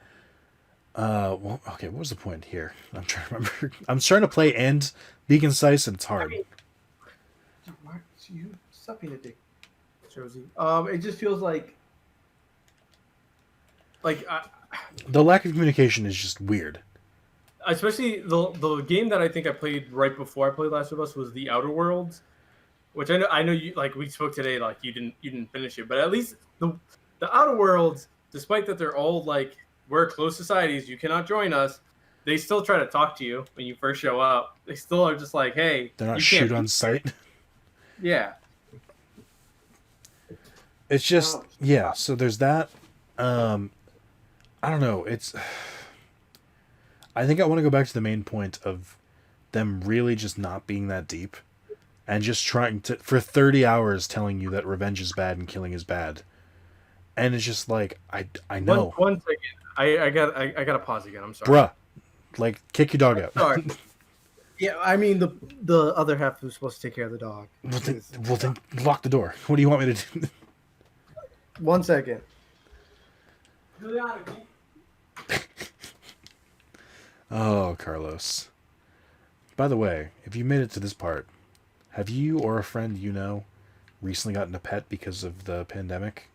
well, okay, what was the point here? I'm trying to remember. I'm trying to play and be concise, and it's hard. You stop being a dick, Josie. It just feels like the lack of communication is just weird. Especially the game that I think I played right before I played Last of Us was the Outer Worlds, which I know you like. We spoke today, like you didn't finish it, but at least the Outer Worlds, despite that they're all like we're closed societies, you cannot join us. They still try to talk to you when you first show up. They still are just like, hey, they're not shoot on sight. Yeah. It's just yeah. So there's that. I don't know. It's. I think I want to go back to the main point of them really just not being that deep and just trying to for 30 hours telling you that revenge is bad and killing is bad. And it's just like I know. One second. I got to pause again. I'm sorry. Bruh. Like kick your dog out. Sorry. Yeah, I mean the other half was supposed to take care of the dog. Well then lock the door. What do you want me to do? 1 second. Oh, Carlos. By the way, if you made it to this part, have you or a friend you know recently gotten a pet because of the pandemic?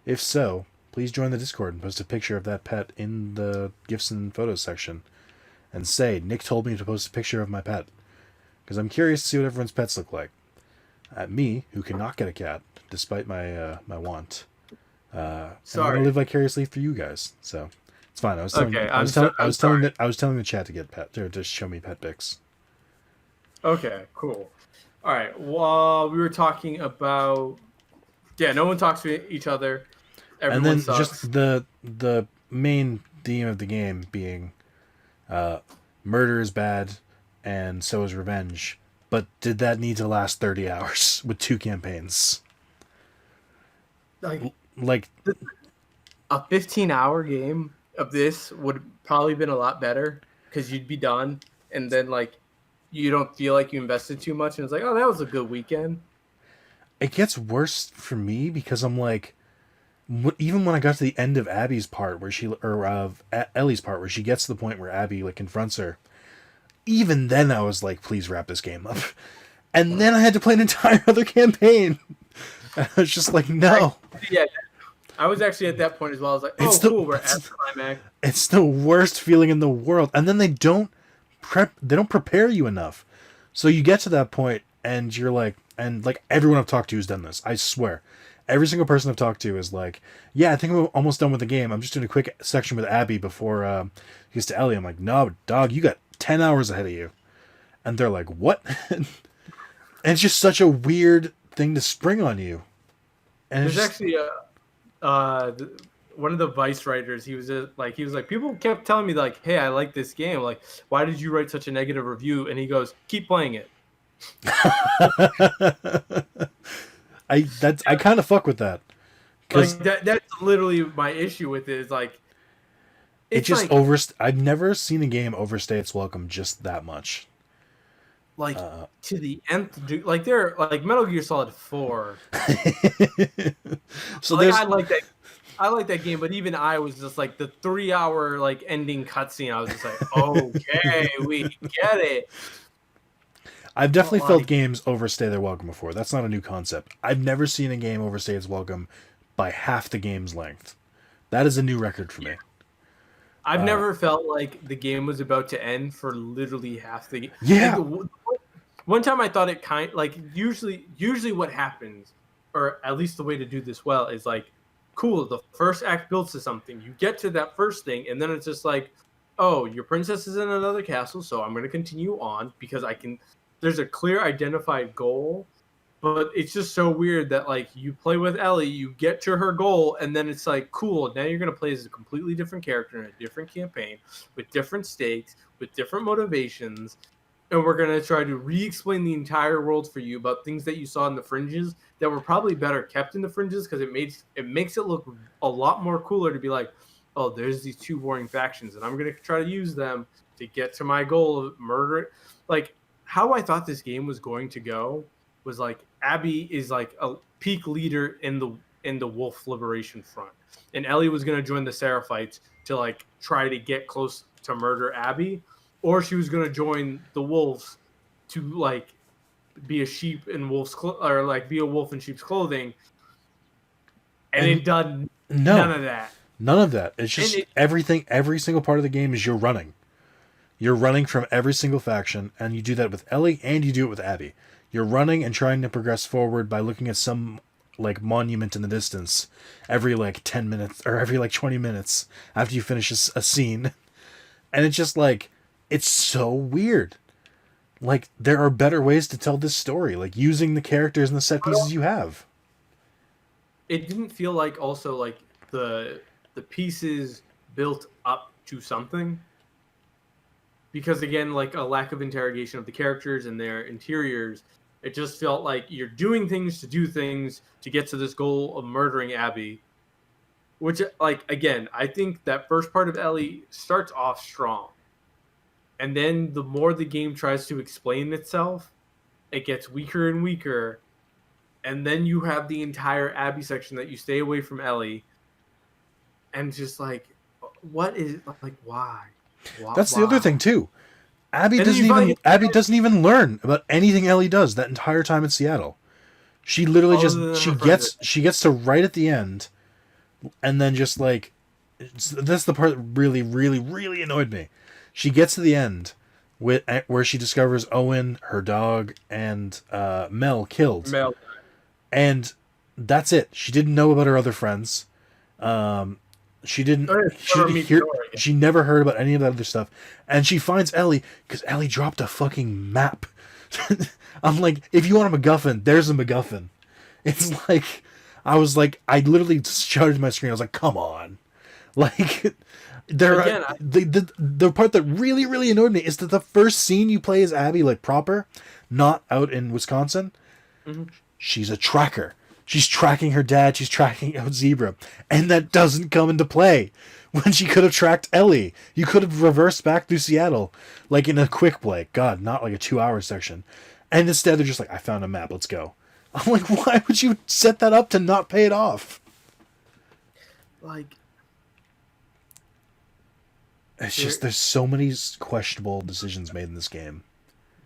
If so, please join the Discord and post a picture of that pet in the gifts and photos section. And say, Nick told me to post a picture of my pet. Because I'm curious to see what everyone's pets look like. Me, who cannot get a cat, despite my my want. I'm gonna live vicariously through you guys. So it's fine. I was telling the chat to get pet or just show me pet pics. Okay, cool. All right. Well, we were talking about no one talks to each other. Everyone and then sucks. Just the main theme of the game being murder is bad and so is revenge. But did that need to last 30 hours with 2 campaigns? Like a 15-hour game of this would probably been a lot better because you'd be done and then like you don't feel like you invested too much and it's like, oh, that was a good weekend. It gets worse for me because I'm like, even when I got to the end of Abby's part where Ellie's part where she gets to the point where Abby like confronts her, even then I was like, please wrap this game up. And then I had to play an entire other campaign. I was just like, no. I was actually at that point as well. I was like, cool, we're at the climax. It's the worst feeling in the world. And then they don't prepare you enough. So you get to that point and you're like, and like everyone I've talked to has done this. I swear. Every single person I've talked to is like, yeah, I think I'm almost done with the game. I'm just doing a quick section with Abby before he gets to Ellie. I'm like, no, dog, you got 10 hours ahead of you. And they're like, what? And it's just such a weird thing to spring on you. And there's actually one of the Vice writers. He was like, people kept telling me like, hey, I like this game. Like, why did you write such a negative review? And he goes, keep playing it. I kind of fuck with that. Like that's literally my issue with it. Is like it's just I've never seen a game overstay its welcome just that much. Like to the nth, like they're like Metal Gear Solid 4. So like, I like that game, but even I was just like the 3-hour like ending cutscene. I was just like, okay, we get it. I've definitely felt games overstay their welcome before. That's not a new concept. I've never seen a game overstay its welcome by half the game's length. That is a new record for me. I've never felt like the game was about to end for literally half the game. Yeah. Like, one time I thought it usually what happens, or at least the way to do this well, is like, cool, the first act builds to something. You get to that first thing, and then it's just like, oh, your princess is in another castle, so I'm going to continue on because I can... There's a clear identified goal, but it's just so weird that like you play with Ellie, you get to her goal, and then it's like, cool, now you're going to play as a completely different character in a different campaign with different stakes, with different motivations, and we're going to try to re-explain the entire world for you about things that you saw in the fringes that were probably better kept in the fringes because it makes it look a lot more cooler to be like, oh, there's these 2 warring factions, and I'm going to try to use them to get to my goal of murder. Like, how I thought this game was going to go was like Abby is like a peak leader in the Wolf Liberation Front, and Ellie was gonna join the Seraphites to like try to get close to murder Abby, or she was gonna join the Wolves to like be a sheep in or like be a wolf in sheep's clothing, and And it done none no, of that. none of that. It's And just everything. Every single part of the game is you're running. You're running from every single faction, and you do that with Ellie, and you do it with Abby. You're running and trying to progress forward by looking at some like monument in the distance every like 10 minutes or every like 20 minutes after you finish a scene. And it's just like, it's so weird. Like, there are better ways to tell this story, like using the characters and the set pieces you have. it didn't feel like also like the pieces built up to something, because again, like a lack of interrogation of the characters and their interiors. It just felt like you're doing things to do things to get to this goal of murdering Abby, which like again, I think that first part of Ellie starts off strong, and then the more the game tries to explain itself, it gets weaker and weaker, and then you have the entire Abby section that you stay away from Ellie, and just like, what is like why? That's the other thing too. Abby And then doesn't you even find Abby doesn't even learn about anything Ellie does that entire time in Seattle. She literally other just than her friends. she gets to right at the end, and then just like that's the part that really really really annoyed me. She gets to the end with where she discovers Owen, her dog, and Mel killed, Male. and that's it. She didn't know about her other friends. She didn't. She Never didn't meet hear. Dora again. She never heard about any of that other stuff, and she finds Ellie because Ellie dropped a fucking map. I'm like, if you want a MacGuffin, there's a MacGuffin. It's like, I literally shouted at my screen. I was like, come on, like, there. Again, The part that really really annoyed me is that the first scene you play as Abby, like proper, not out in Wisconsin. Mhm. She's a tracker. She's tracking her dad. She's tracking out Zebra. And that doesn't come into play when she could have tracked Ellie. You could have reversed back through Seattle, like in a quick play. God, not like a 2-hour section. And instead, they're just like, I found a map. Let's go. I'm like, why would you set that up to not pay it off? like It's just, there's so many questionable decisions made in this game.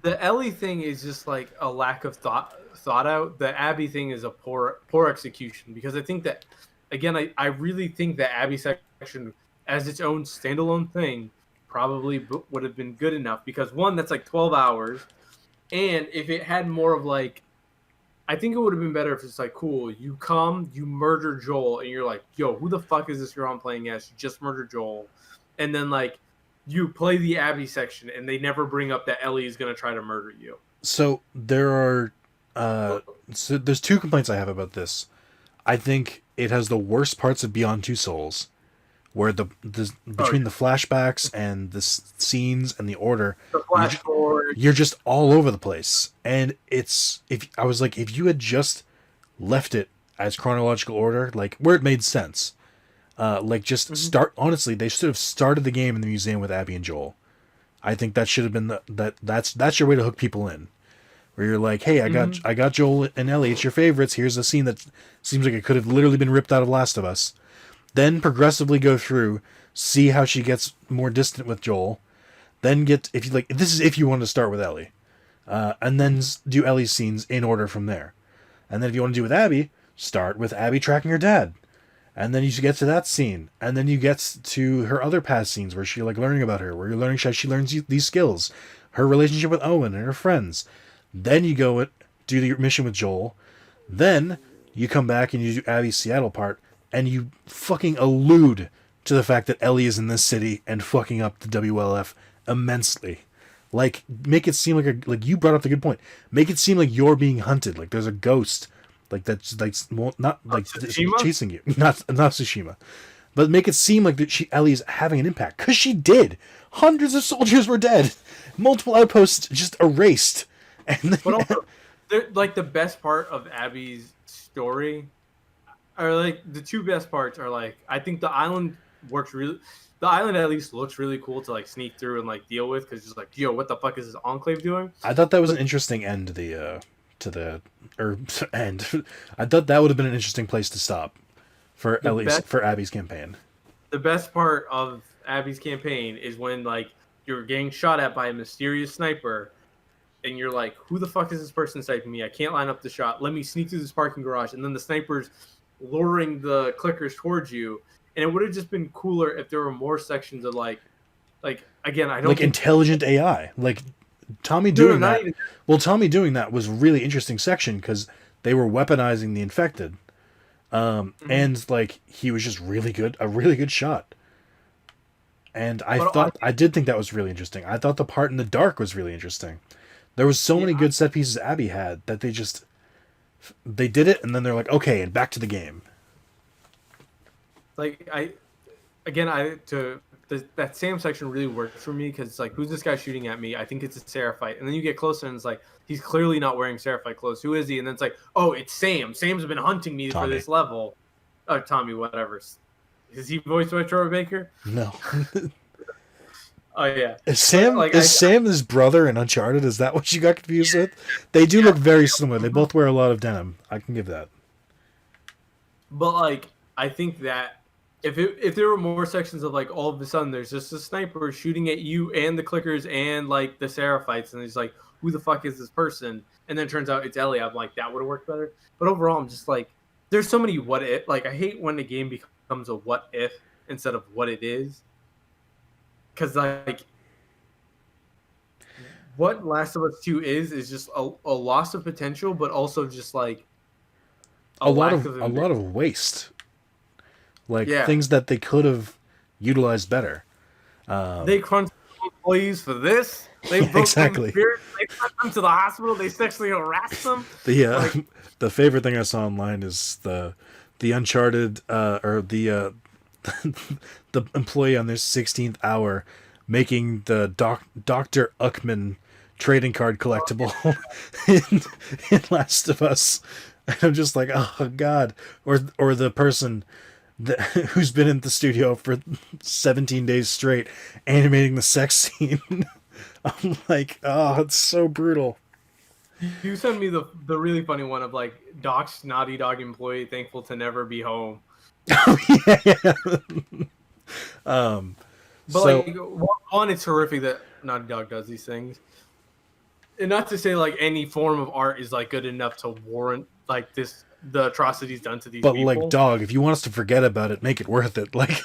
the Ellie thing is just like a lack of thought out. The Abby thing is a poor execution, because I think that again, I really think that Abby section as its own standalone thing probably would have been good enough, because one, that's like 12 hours, and if it had more of like, I think it would have been better if it's like, cool, you come, you murder Joel, and you're like, yo, who the fuck is this girl I'm playing as? You just murdered Joel. And then like you play the Abby section, and they never bring up that Ellie is gonna try to murder you. So there are, so there's two complaints I have about this. I think it has the worst parts of Beyond Two Souls, where the between the flashbacks and the scenes and the order, The flash forward. you're just all over the place. And it's, if you had just left it as chronological order, like where it made sense, like just start. Honestly, they should have started the game in the museum with Abby and Joel. I think that should have been that's your way to hook people in. Where you're like, hey, I got Joel and Ellie. It's your favorites. Here's a scene that seems like it could have literally been ripped out of Last of Us. Then progressively go through, see how she gets more distant with Joel. Then if you like, this is if you want to start with Ellie, and then do Ellie's scenes in order from there. And then if you want to do with Abby, start with Abby tracking her dad. And then you get to that scene, and then you get to her other past scenes where she like learning about her, where you're learning how she learns these skills, her relationship with Owen and her friends. Then you go do the mission with Joel. Then you come back and you do Abby's Seattle part, and you fucking allude to the fact that Ellie is in this city and fucking up the WLF immensely. Like, make it seem like you brought up the good point. Make it seem like you're being hunted, like there's a ghost, like that's like not like chasing you, not Tsushima, but make it seem like that Ellie's having an impact, because she did. Hundreds of soldiers were dead, multiple outposts just erased, and then, But also, like the best part of Abby's story, or like the two best parts are like, I think the island works really. The island at least looks really cool to like sneak through and like deal with, because it's just like, yo, what the fuck is this enclave doing? I thought that was an interesting end to to the end. I thought that would have been an interesting place to stop for for Abby's campaign. The best part of Abby's campaign is when like you're getting shot at by a mysterious sniper, and you're like, "Who the fuck is this person sniping me? I can't line up the shot. Let me sneak through this parking garage." And then the sniper's luring the clickers towards you. And it would have just been cooler if there were more sections of like again, I don't like intelligent AI, like Tommy doing that. Well, Tommy doing that was a really interesting section because they were weaponizing the infected, and like he was just really good, a really good shot. And I did think that was really interesting. I thought the part in the dark was really interesting. There was so many good set pieces Abby had that they did it, and then they're like, okay, and back to the game. Like that Sam section really worked for me because it's like, who's this guy shooting at me? I think it's a Seraphite. And then you get closer and it's like, he's clearly not wearing Seraphite clothes. Who is he? And then it's like, oh, it's Sam. Sam's been hunting me for this level. Oh, Tommy, whatever. Is he voiced by Troy Baker? No. Oh yeah. Is Sam his brother in Uncharted? Is that what you got confused with? They do look very similar. They both wear a lot of denim. I can give that. But like, I think that if there were more sections of like all of a sudden there's just a sniper shooting at you and the clickers and like the Seraphites, and it's like, who the fuck is this person? And then it turns out it's Ellie. I'm like, that would have worked better. But overall, I'm just like, there's so many what if. Like, I hate when the game becomes a what if instead of what it is. Because like, what Last of Us 2 is just a loss of potential, but also just like a lot of waste. Like things that they could have utilized better. They crunched employees for this. They broke exactly. Them they sent them to the hospital. They sexually harassed them. The favorite thing I saw online is the Uncharted or the the employee on their 16th hour making the Dr. Uckman trading card collectible in Last of Us. And I'm just like, oh god. Or the person who's been in the studio for 17 days straight animating the sex scene. I'm like, oh, it's so brutal. You sent me the really funny one of like Doc's Naughty Dog employee thankful to never be home. Oh yeah. But like, one, it's horrific that Naughty Dog does these things, and not to say like any form of art is like good enough to warrant like the atrocities done to these people. But like, dog, if you want us to forget about it, make it worth it. Like,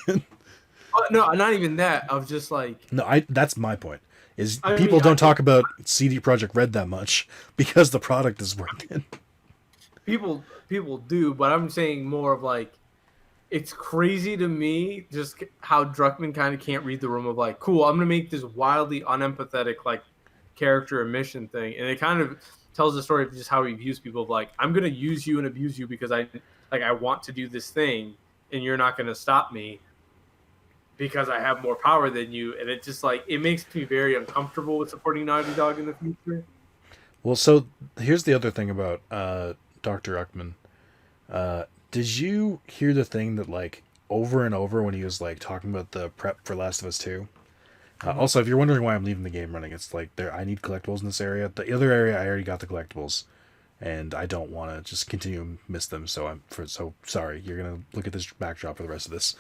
no, not even that. I was just like, no, that's my point. Is people don't talk about CD Projekt Red that much because the product is working. People do, but I'm saying more of like, it's crazy to me just how Druckmann kind of can't read the room of like, cool, I'm gonna make this wildly unempathetic like character and mission thing, and it kind of tells the story of just how he views people of like, I'm gonna use you and abuse you because I want to do this thing, and you're not gonna stop me because I have more power than you. And it just like, it makes me very uncomfortable with supporting Naughty Dog in the future. Well, so here's the other thing about Dr. Uckman. Did you hear the thing that like over and over when he was like talking about the prep for Last of Us 2? Also, if you're wondering why I'm leaving the game running, it's like I need collectibles in this area. The other area, I already got the collectibles, and I don't want to just continue to miss them. So I'm sorry. You're gonna look at this backdrop for the rest of this.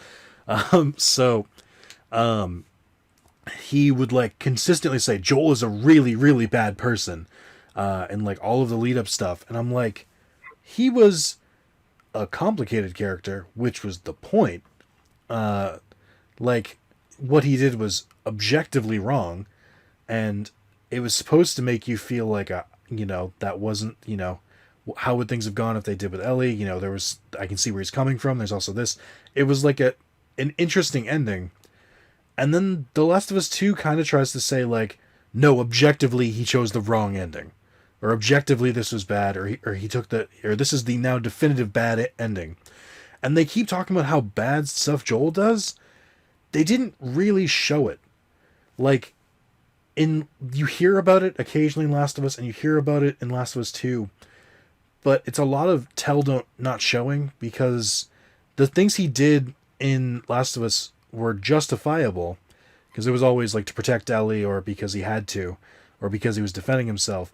He would like consistently say Joel is a really, really bad person, and like all of the lead up stuff, and I'm like, he was a complicated character, which was the point. Like what he did was objectively wrong, and it was supposed to make you feel like that wasn't, how would things have gone if they did with Ellie. I can see where he's coming from. There's also this. It was like an interesting ending. And then The Last of Us 2 kind of tries to say like, no, objectively he chose the wrong ending, or objectively this was bad, or he took this is the now definitive bad ending. And they keep talking about how bad stuff Joel does. They didn't really show it. Like, you hear about it occasionally in Last of Us, and you hear about it in Last of Us 2, but it's a lot of not showing, because the things he did in Last of Us were justifiable, because it was always like to protect Ellie, or because he had to, or because he was defending himself.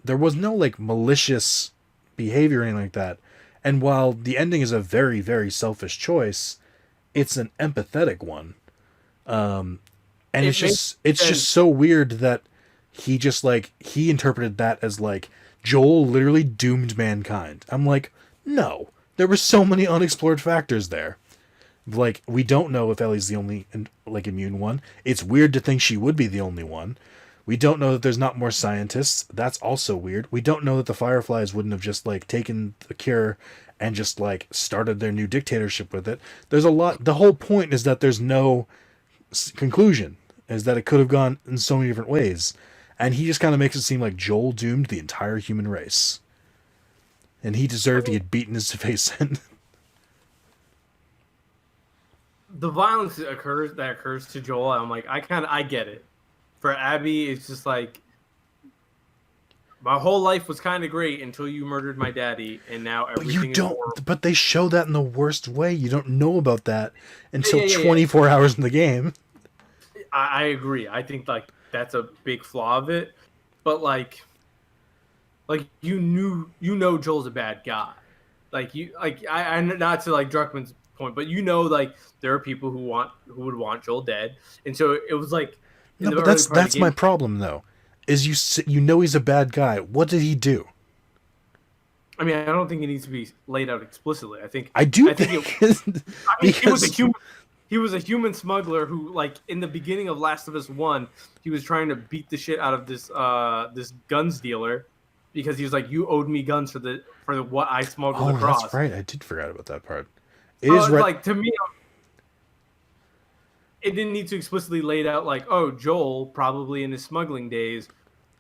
there was no like malicious behavior or anything like that. And while the ending is a very, very selfish choice, it's an empathetic one. And it's just so weird that he interpreted that as like Joel literally doomed mankind. I'm like, no, there were so many unexplored factors there. Like, we don't know if Ellie's the only like immune one. It's weird to think she would be the only one. We don't know that there's not more scientists. That's also weird. We don't know that the Fireflies wouldn't have just like taken the cure and just like started their new dictatorship with it. There's a lot. The whole point is that there's no conclusion. Is that it could have gone in so many different ways, and he just kind of makes it seem like Joel doomed the entire human race, and he deserved to get beaten his face in. The violence that occurs to Joel, I'm like, I get it. For Abby, it's just like, my whole life was kind of great until you murdered my daddy, and now everything is horrible. But they show that in the worst way. You don't know about that until 24 hours in the game. I agree. I think like that's a big flaw of it. But like you know Joel's a bad guy. I not to like Druckmann's point, but like there are people who would want Joel dead, and so it was like. No, but that's my problem though. Is you know he's a bad guy. What did he do? I mean, I don't think it needs to be laid out explicitly. I think he was a human smuggler who, like, in the beginning of Last of Us 1, he was trying to beat the shit out of this guns dealer because he was like, "You owed me guns for the what I smuggled across." That's right. I did forget about that part. It is right. Like, to me, it didn't need to explicitly lay it out like, oh, Joel probably in his smuggling days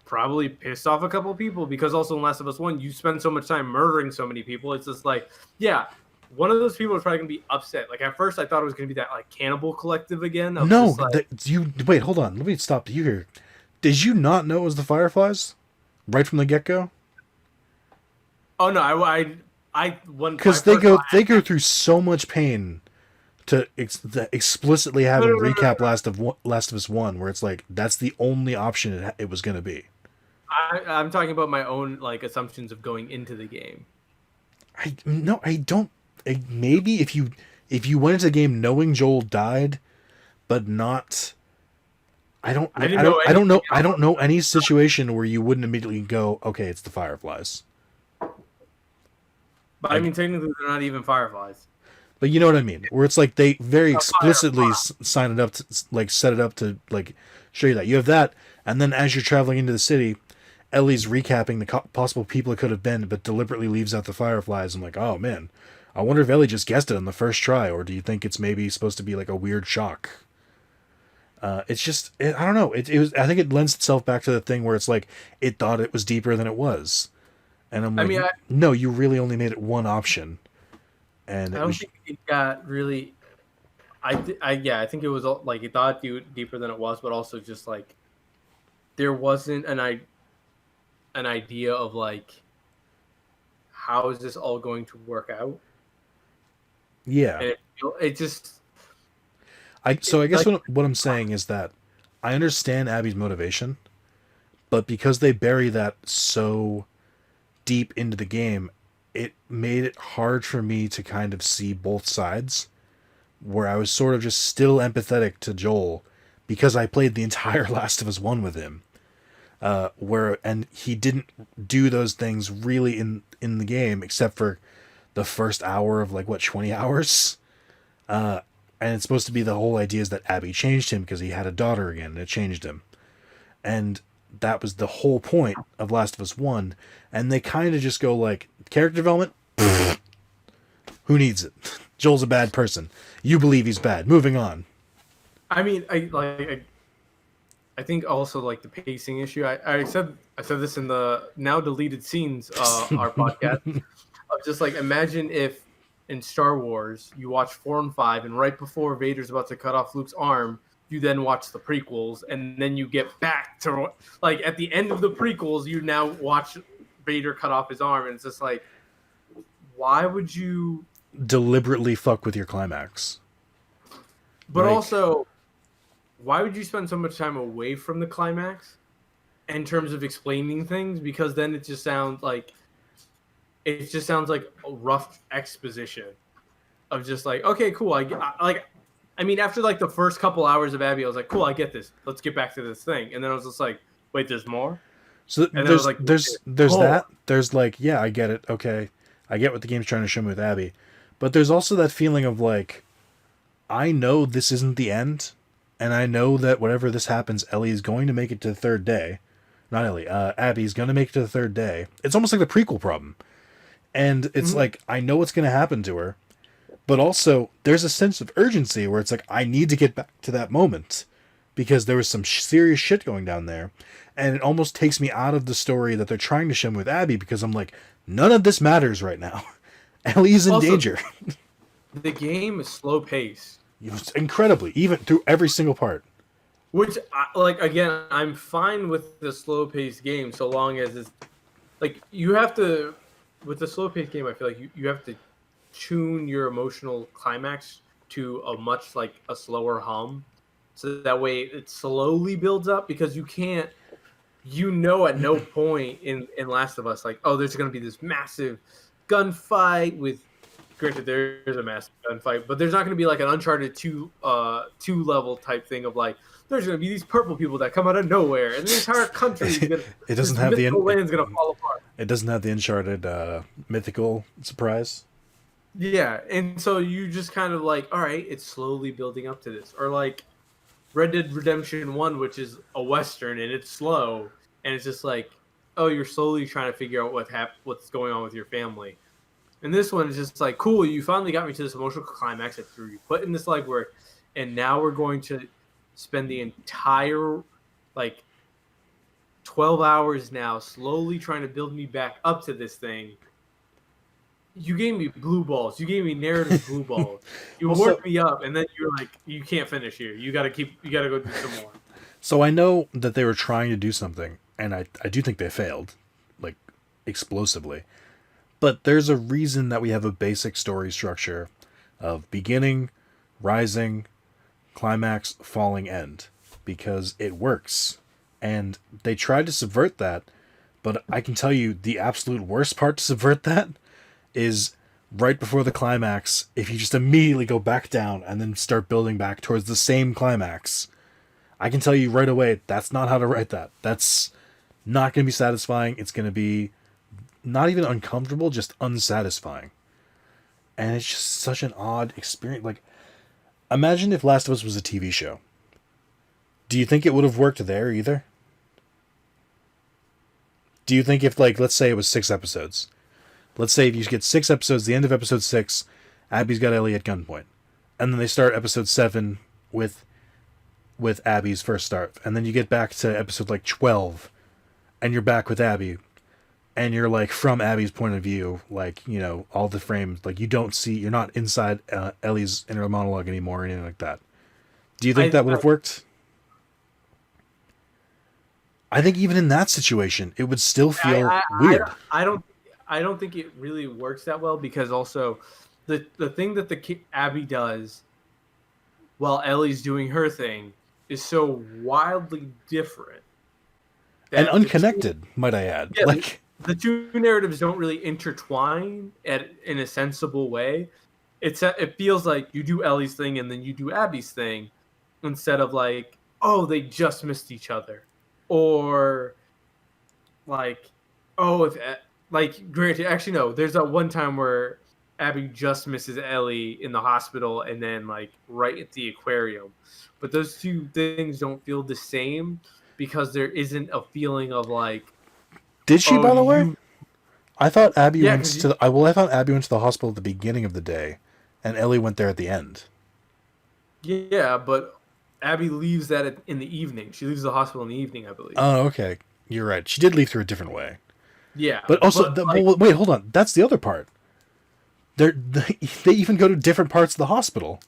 probably pissed off a couple of people, because also in Last of Us 1, you spend so much time murdering so many people. It's just like, yeah, one of those people is probably going to be upset. Like, at first I thought it was going to be that like cannibal collective again. No, wait, hold on. Let me stop you here. Did you not know it was the Fireflies right from the get-go? Oh no, because they go through so much pain to explicitly have him recap Last of Us 1, where it's like that's the only option it was going to be. I'm talking about my own like assumptions of going into the game. I don't. Maybe if you went into the game knowing Joel died, but not. I don't know any situation where you wouldn't immediately go, okay, it's the Fireflies. But I mean, technically, they're not even Fireflies. But you know what I mean, where it's like they very explicitly sign it up to like set it up to like show you that you have that, and then as you're traveling into the city, Ellie's recapping the possible people it could have been, but deliberately leaves out the Fireflies. I'm like, oh man, I wonder if Ellie just guessed it on the first try, or do you think it's maybe supposed to be like a weird shock? It's just I don't know. It was. I think it lends itself back to the thing where it's like it thought it was deeper than it was, and I'm like, no, you really only made it one option. And I don't think it got really. I think it was like it thought deeper than it was, but also just like there wasn't an idea of like how is this all going to work out. Yeah, and it just. I guess what I'm saying is that I understand Abby's motivation, but because they bury that so deep into the game, it made it hard for me to kind of see both sides, where I was sort of just still empathetic to Joel because I played the entire Last of Us 1 with him, and he didn't do those things really in the game except for the first hour of like 20 hours. And it's supposed to be the whole idea is that Abby changed him because he had a daughter again, and it changed him. And that was the whole point of Last of Us 1. And they kind of just go like, character development? Who needs it? Joel's a bad person. You believe he's bad. Moving on. I mean, I think also like the pacing issue. I said this in the now deleted scenes our podcast. Of just like imagine if in Star Wars you watch 4 and 5, and right before Vader's about to cut off Luke's arm, you then watch the prequels, and then you get back to like at the end of the prequels, you now watch Vader cut off his arm, and it's just like, why would you deliberately fuck with your climax? But also, why would you spend so much time away from the climax? in terms of explaining things, because then it just sounds like a rough exposition of just like, okay, cool. I mean, after like the first couple hours of Abby, I was like, cool, I get this. Let's get back to this thing. And then I was just like, wait, there's more. So And then I was like, there's that. There's like, yeah, I get it. Okay, I get what the game's trying to show me with Abby, but there's also that feeling of like, I know this isn't the end, and I know that whatever this happens, Ellie is going to make it to the third day. Not Ellie, Abby's going to make it to the third day. It's almost like the prequel problem, and it's like I know what's going to happen to her, but also there's a sense of urgency where it's like I need to get back to that moment because there was some serious shit going down there. And it almost takes me out of the story that they're trying to show me with Abby because I'm like, none of this matters right now. Ellie's in danger. The game is slow paced. Incredibly, even through every single part. Which, like, again, I'm fine with the slow paced game so long as it's like you have to. With the slow paced game, I feel like you have to tune your emotional climax to a much like a slower hum, so that way it slowly builds up because you can't. At no point in Last of Us, like, oh, there's going to be this massive gunfight with. Granted, there's a massive gunfight, but there's not going to be like an Uncharted 2 level type thing of like, there's going to be these purple people that come out of nowhere, and the entire country is going to. It doesn't have the land's going to fall apart. It doesn't have the Uncharted mythical surprise. Yeah, and so you just kind of like, all right, it's slowly building up to this, or like Red Dead Redemption 1, which is a Western, and it's slow, and it's just like, oh, you're slowly trying to figure out what's going on with your family. And this one is just like, cool, you finally got me to this emotional climax that you put in this legwork, and now we're going to spend the entire, 12 hours now slowly trying to build me back up to this thing. You gave me blue balls. You gave me narrative blue balls. You worked me up, and then you're like, you can't finish here. You gotta go do some more. So I know that they were trying to do something, and I do think they failed, like, explosively. But there's a reason that we have a basic story structure of beginning, rising, climax, falling, end. Because it works. And they tried to subvert that, but I can tell you the absolute worst part to subvert that is right before the climax, if you just immediately go back down and then start building back towards the same climax. I can tell you right away, that's not how to write that. That's not going to be satisfying. It's going to be not even uncomfortable, just unsatisfying. And it's just such an odd experience. Like, imagine if Last of Us was a TV show. Do you think it would have worked there either? Do you think if, let's say it was 6 episodes. Let's say if you get 6 episodes, the end of episode 6, Abby's got Ellie at gunpoint. And then they start episode 7 with Abby's first start. And then you get back to episode 12, and you're back with Abby. And you're from Abby's point of view, all the frames, you're not inside Ellie's inner monologue anymore or anything like that. Do you think that would have worked? I think even in that situation, it would still feel weird. I don't think it really works that well because also the thing that Abby does while Ellie's doing her thing is so wildly different and unconnected, might I add. Yeah, the two narratives don't really intertwine in a sensible way. It feels like you do Ellie's thing and then you do Abby's thing instead of oh, they just missed each other, or oh, if granted, actually no, there's that one time where Abby just misses Ellie in the hospital and then right at the aquarium, but those two things don't feel the same because there isn't a feeling of Did she, by the way? I thought Abby went to I thought Abby went to the hospital at the beginning of the day, and Ellie went there at the end. Yeah, but Abby leaves that in the evening. She leaves the hospital in the evening, I believe. Oh, okay. You're right. She did leave through a different way. Yeah, but also, wait, hold on. That's the other part. They even go to different parts of the hospital.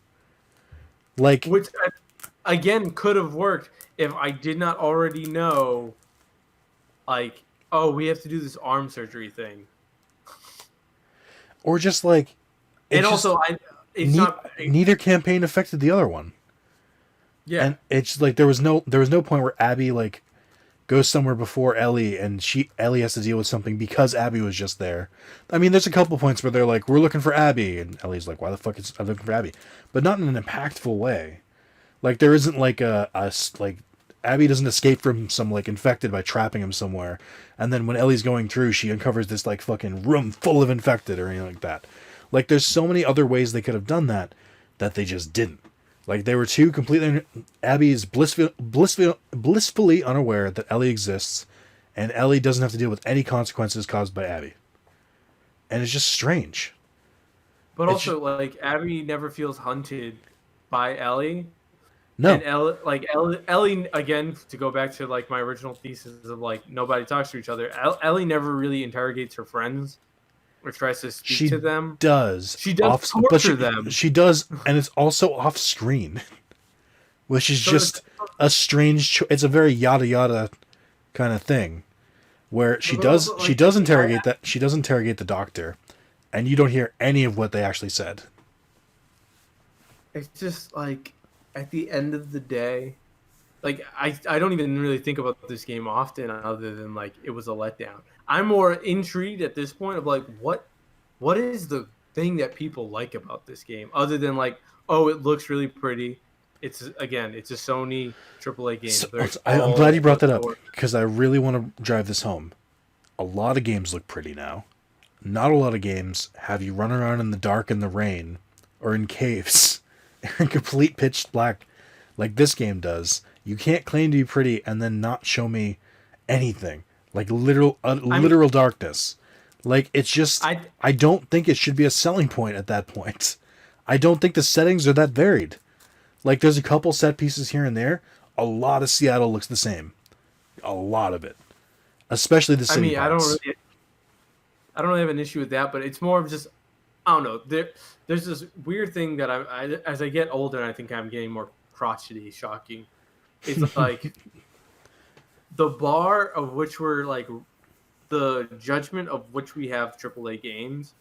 Which, again, could have worked if I did not already know, oh, we have to do this arm surgery thing. Or just neither campaign affected the other one. Yeah. And it's there was no point where Abby goes somewhere before Ellie, and Ellie has to deal with something because Abby was just there. I mean, there's a couple points where they're like, "We're looking for Abby," and Ellie's like, "Why the fuck is I looking for Abby?" But not in an impactful way. Like there isn't like like Abby doesn't escape from some like infected by trapping him somewhere, and then when Ellie's going through, she uncovers this like fucking room full of infected or anything like that. Like there's so many other ways they could have done that they just didn't. Like they were two completely. Abby is blissfully unaware that Ellie exists, and Ellie doesn't have to deal with any consequences caused by Abby. And it's just strange. But also, like Abby never feels hunted by Ellie. No. And Ellie, again, to go back to like my original thesis of like nobody talks to each other. Ellie never really interrogates her friends or tries to speak to them. She does torture them. She does, and it's also off screen, which is just a strange. It's a very yada yada kind of thing, where she does interrogate that. She does interrogate the doctor, and you don't hear any of what they actually said. It's just like at the end of the day, like I don't even really think about this game often, other than like it was a letdown. I'm more intrigued at this point of like what is the thing that people like about this game, other than like, oh, it looks really pretty. It's a Sony AAA game. So, I'm glad you brought that up because I really want to drive this home. A lot of games look pretty now. Not a lot of games have you run around in the dark in the rain or in caves in complete pitch black like this game does. You can't claim to be pretty and then not show me anything. Like literal darkness. Like it's just I don't think it should be a selling point at that point. I don't think the settings are that varied. Like there's a couple set pieces here and there. A lot of Seattle looks the same. A lot of it. Especially the city parts. I don't really have an issue with that, but it's more of just I don't know. There's this weird thing that I as I get older, I think I'm getting more crotchety, shocking. It's like the bar of which we're like the judgment of which we have AAA games,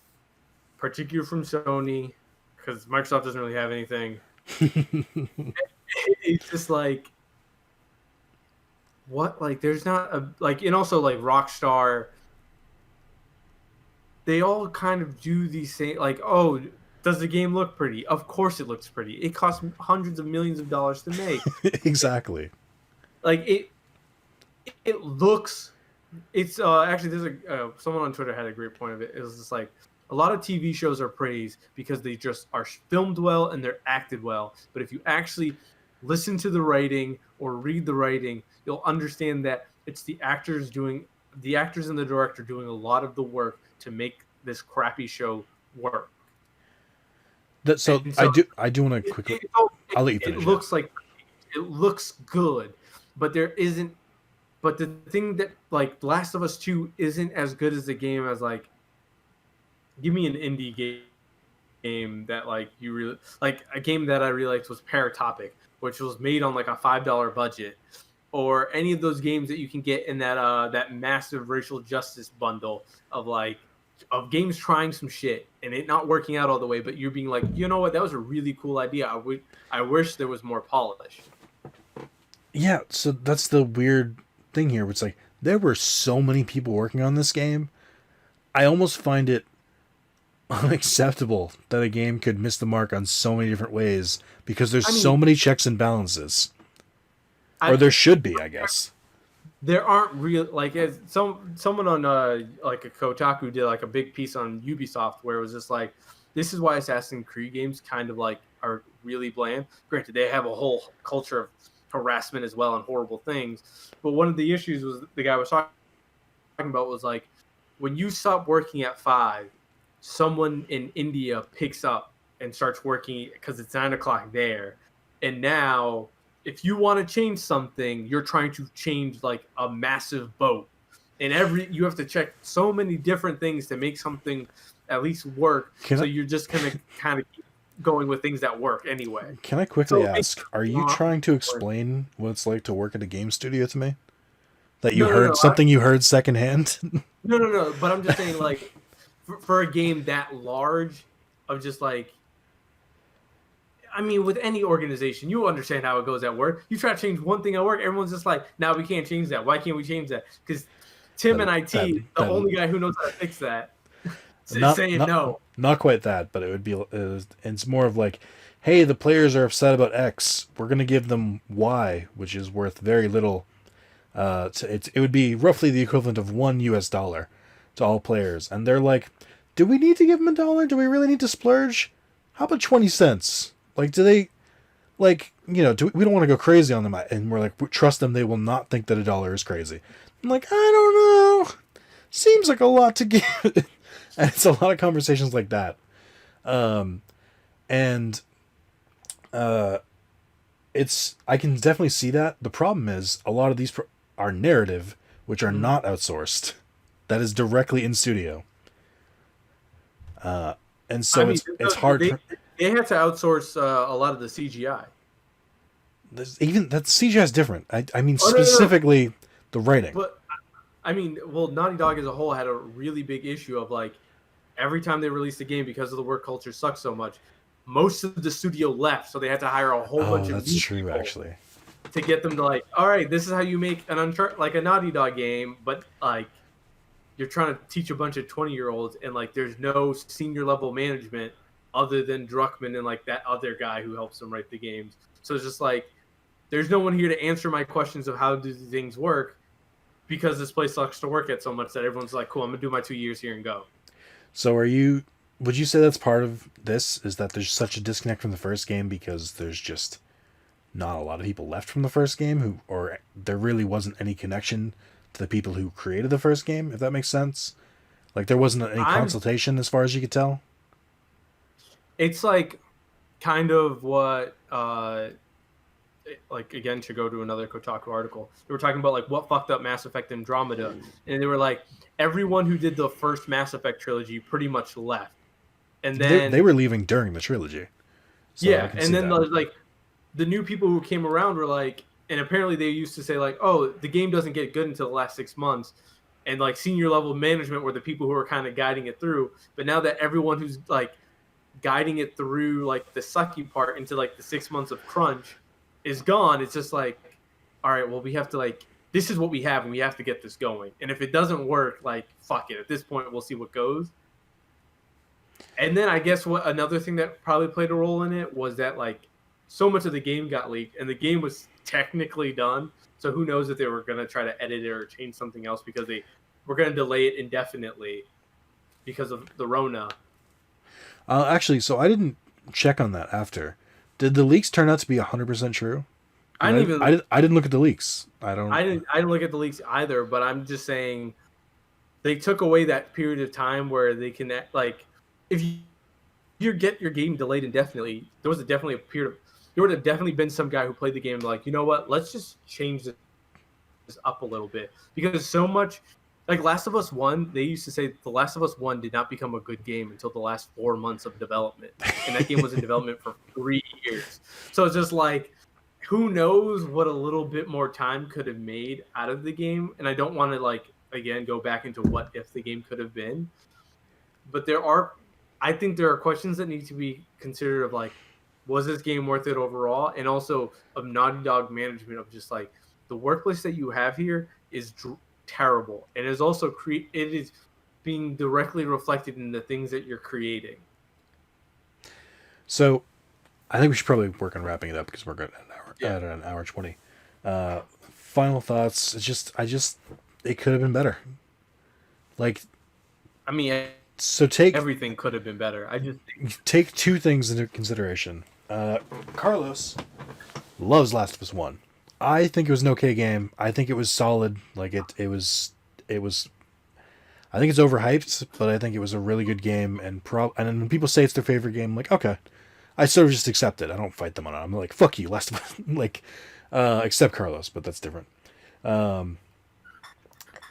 particularly from Sony, because Microsoft doesn't really have anything. It's just like what, like there's not a like, and also like Rockstar, they all kind of do these same like, oh, does the game look pretty? Of course it looks pretty. It costs hundreds of millions of dollars to make. Exactly. Like it looks. It's actually there's someone on Twitter had a great point of it. It was just like a lot of TV shows are praised because they just are filmed well and they're acted well. But if you actually listen to the writing or read the writing, you'll understand that it's the actors and the director doing a lot of the work to make this crappy show work. I do want to quickly. I'll let you finish. It looks good, but there isn't. But the thing that like Last of Us 2 isn't as good as the game as like. Give me an indie game that like you really like. A game that I really liked was Paratopic, which was made on like a $5 budget, or any of those games that you can get in that massive racial justice bundle of games trying some shit and it not working out all the way, but you're being like, you know what, that was a really cool idea. I wish there was more polish. Yeah, so that's the weird thing here. It's like there were so many people working on this game. I almost find it unacceptable that a game could miss the mark on so many different ways because there's so many checks and balances. Or there should be, I guess. There aren't real like as someone on like a Kotaku did like a big piece on Ubisoft where it was just like, this is why Assassin's Creed games kind of like are really bland. Granted, they have a whole culture of harassment as well and horrible things, but one of the issues was the guy was talking about was like when you stop working at 5, someone in India picks up and starts working because it's 9 o'clock there, and now if you want to change something, you're trying to change like a massive boat, and you have to check so many different things to make something at least work. You're just gonna kind of keep going with things that work anyway. Can I quickly ask, are you trying to explain what it's like to work at a game studio to me? That you you heard secondhand? No. But I'm just saying, like, for a game that large, of just like, I mean, with any organization, you understand how it goes at work. You try to change one thing at work, everyone's just like, "No, we can't change that. Why can't we change that?" Because Tim That and that IT, the that only guy who knows how to fix that, is not saying not no. not quite that, but it would be. It's more of like, hey, the players are upset about X. We're gonna give them Y, which is worth very little. It would be roughly the equivalent of $1 to all players, and they're like, do we need to give them $1? Do we really need to splurge? How about 20 cents? Like, do they like we don't want to go crazy on them, and we're like, trust them, they will not think that $1 is crazy. I'm like, I don't know, seems like a lot to give. And it's a lot of conversations like that, and it's I can definitely see that. The problem is a lot of these are narrative, which are not outsourced. That is directly in studio, and so I mean, it's hard. They have to outsource a lot of the CGI. Even that CGI is different. I mean Oh, no. specifically the writing. But I mean, well, Naughty Dog as a whole had a really big issue of like every time they released a game because of the work culture sucked so much. Most of the studio left, so they had to hire a whole bunch of That's new true, people actually. to get them to like, all right, this is how you make an like a Naughty Dog game, but like you're trying to teach a bunch of 20-year-olds and like there's no senior level management other than Druckmann and like that other guy who helps them write the games. So it's just like there's no one here to answer my questions of how do things work because this place sucks to work at so much that everyone's like, cool, I'm gonna do my 2 years here and go. So would you say that's part of this, is that there's such a disconnect from the first game because there's just not a lot of people left from the first game or there really wasn't any connection to the people who created the first game, if that makes sense? Like there wasn't any consultation as far as you could tell? It's like kind of what like again to go to another Kotaku article, they were talking about like what fucked up Mass Effect Andromeda, and they were like everyone who did the first Mass Effect trilogy pretty much left, and then they were leaving during the trilogy. So yeah, and then like the new people who came around were like, and apparently they used to say like, oh, the game doesn't get good until the last 6 months, and like senior level management were the people who were kind of guiding it through. But now that everyone who's like guiding it through like the sucky part into like the 6 months of crunch is gone, it's just like, all right, well, we have to like, this is what we have and we have to get this going. And if it doesn't work, like, fuck it. At this point, we'll see what goes. And then I guess what another thing that probably played a role in it was that like so much of the game got leaked and the game was technically done. So who knows if they were going to try to edit it or change something else because they were going to delay it indefinitely because of the Rona. Actually, so I didn't check on that after. Did the leaks turn out to be 100% true? I didn't look at the leaks. I didn't look at the leaks either, but I'm just saying they took away that period of time where they can like if you get your game delayed indefinitely, there was definitely a period of, there would have definitely been some guy who played the game like, you know what, let's just change this up a little bit because so much like Last of Us 1, they used to say The Last of Us 1 did not become a good game until the last 4 months of development. And that game was in development for 3 years. So it's just like, who knows what a little bit more time could have made out of the game. And I don't want to, like, again, go back into what if the game could have been. But I think there are questions that need to be considered of, like, was this game worth it overall? And also of Naughty Dog management of just, like, the workplace that you have here is terrible, and is also it is being directly reflected in the things that you're creating. So I think we should probably work on wrapping it up because we're at an hour 20. Final thoughts. It could have been better. Like, I mean, so everything could have been better. I just take 2 things into consideration. Carlos loves Last of Us 1. I think it was an okay game. I think it was solid. Like it was. I think it's overhyped, but I think it was a really good game. And then when people say it's their favorite game, I'm like, okay, I sort of just accept it. I don't fight them on it. I'm like, fuck you, Last of Us. Like, except Carlos, but that's different.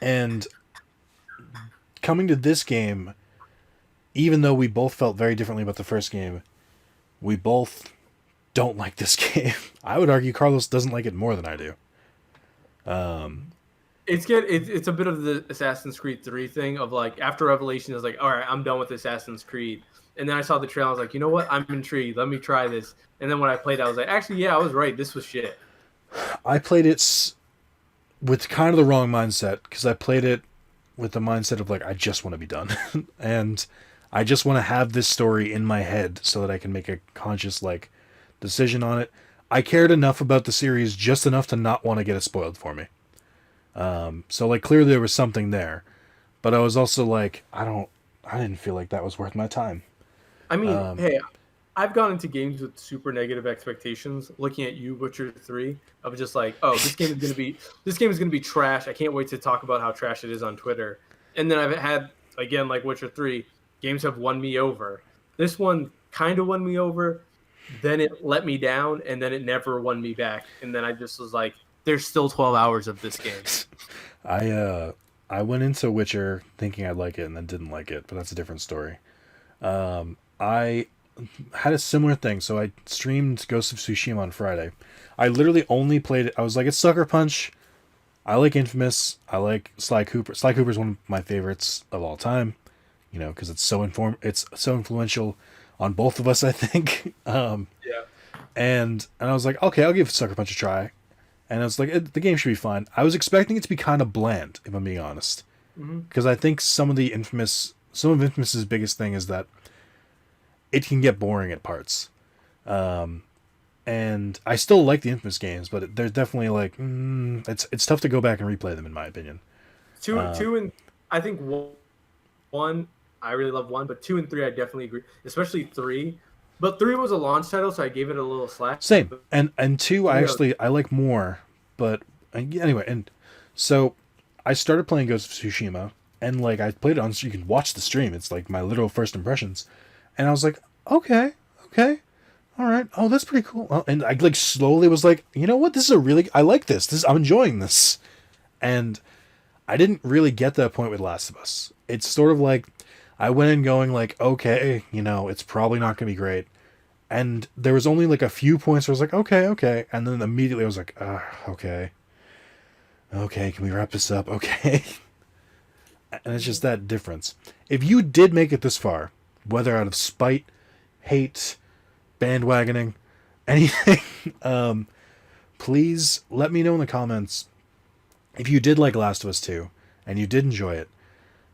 And coming to this game, even though we both felt very differently about the first game, we both don't like this game. I would argue Carlos doesn't like it more than I do. It's good. It's a bit of the Assassin's Creed 3 thing of like after Revelation is like, all right, I'm done with Assassin's Creed. And then I saw the trailer. I was like, you know what? I'm intrigued. Let me try this. And then when I played, I was like, actually, yeah, I was right. This was shit. I played it with kind of the wrong mindset because I played it with the mindset of like I just want to be done, and I just want to have this story in my head so that I can make a conscious like decision on it. I cared enough about the series, just enough to not want to get it spoiled for me. So like clearly there was something there, but I was also like I didn't feel like that was worth my time. I mean, hey, I've gone into games with super negative expectations. Looking at you, Witcher 3, I was just like, oh, this game is gonna be trash. I can't wait to talk about how trash it is on Twitter. And then I've had again like Witcher 3, games have won me over. This one kind of won me over, then it let me down, and then it never won me back. And then I just was like, there's still 12 hours of this game. I went into Witcher thinking I'd like it and then didn't like it, but that's a different story. I had a similar thing, so I streamed Ghost of Tsushima on Friday. I literally only played it. I was like, it's Sucker Punch. I like Infamous. I like Sly Cooper. Sly Cooper is one of my favorites of all time. You know, because it's so influential on both of us. I think. Yeah. And I was like, okay, I'll give Sucker Punch a try. And I was like, the game should be fine. I was expecting it to be kind of bland, if I'm being honest, because I think some of Infamous's biggest thing is that it can get boring at parts. And I still like the Infamous games, but there's definitely like it's tough to go back and replay them in my opinion. Two and I think one I really love one, but 2 and 3 I definitely agree, especially 3. But 3 was a launch title, so I gave it a little slack. Same, and 2 I like more, but anyway, and so I started playing Ghost of Tsushima, and like I played it on, so you can watch the stream. It's like my literal first impressions, and I was like, okay, all right, oh that's pretty cool. Oh, and I like slowly was like, you know what, I like this. I'm enjoying this, and I didn't really get that point with Last of Us. It's sort of like I went in going like, okay, you know, it's probably not gonna be great. And there was only like a few points where I was like, okay. And then immediately I was like, okay. Okay, can we wrap this up? Okay. And it's just that difference. If you did make it this far, whether out of spite, hate, bandwagoning, anything, please let me know in the comments if you did like Last of Us 2 and you did enjoy it.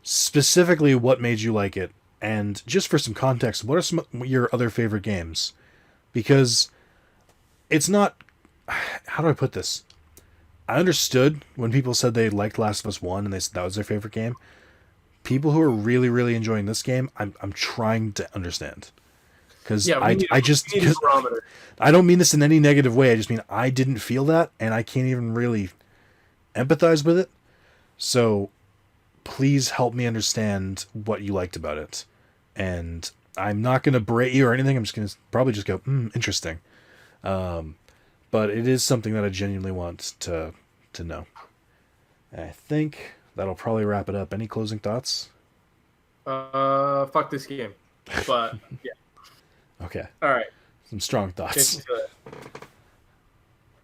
Specifically, what made you like it? And just for some context, what are some of your other favorite games? Because it's not... How do I put this? I understood when people said they liked Last of Us 1 and they said that was their favorite game. People who are really, really enjoying this game, I'm trying to understand. Because I don't mean this in any negative way. I just mean I didn't feel that, and I can't even really empathize with it. So please help me understand what you liked about it. And I'm not going to berate you or anything. I'm just going to probably just go, interesting. But it is something that I genuinely want to know. And I think that'll probably wrap it up. Any closing thoughts? Fuck this game. But yeah. Okay. All right. Some strong thoughts.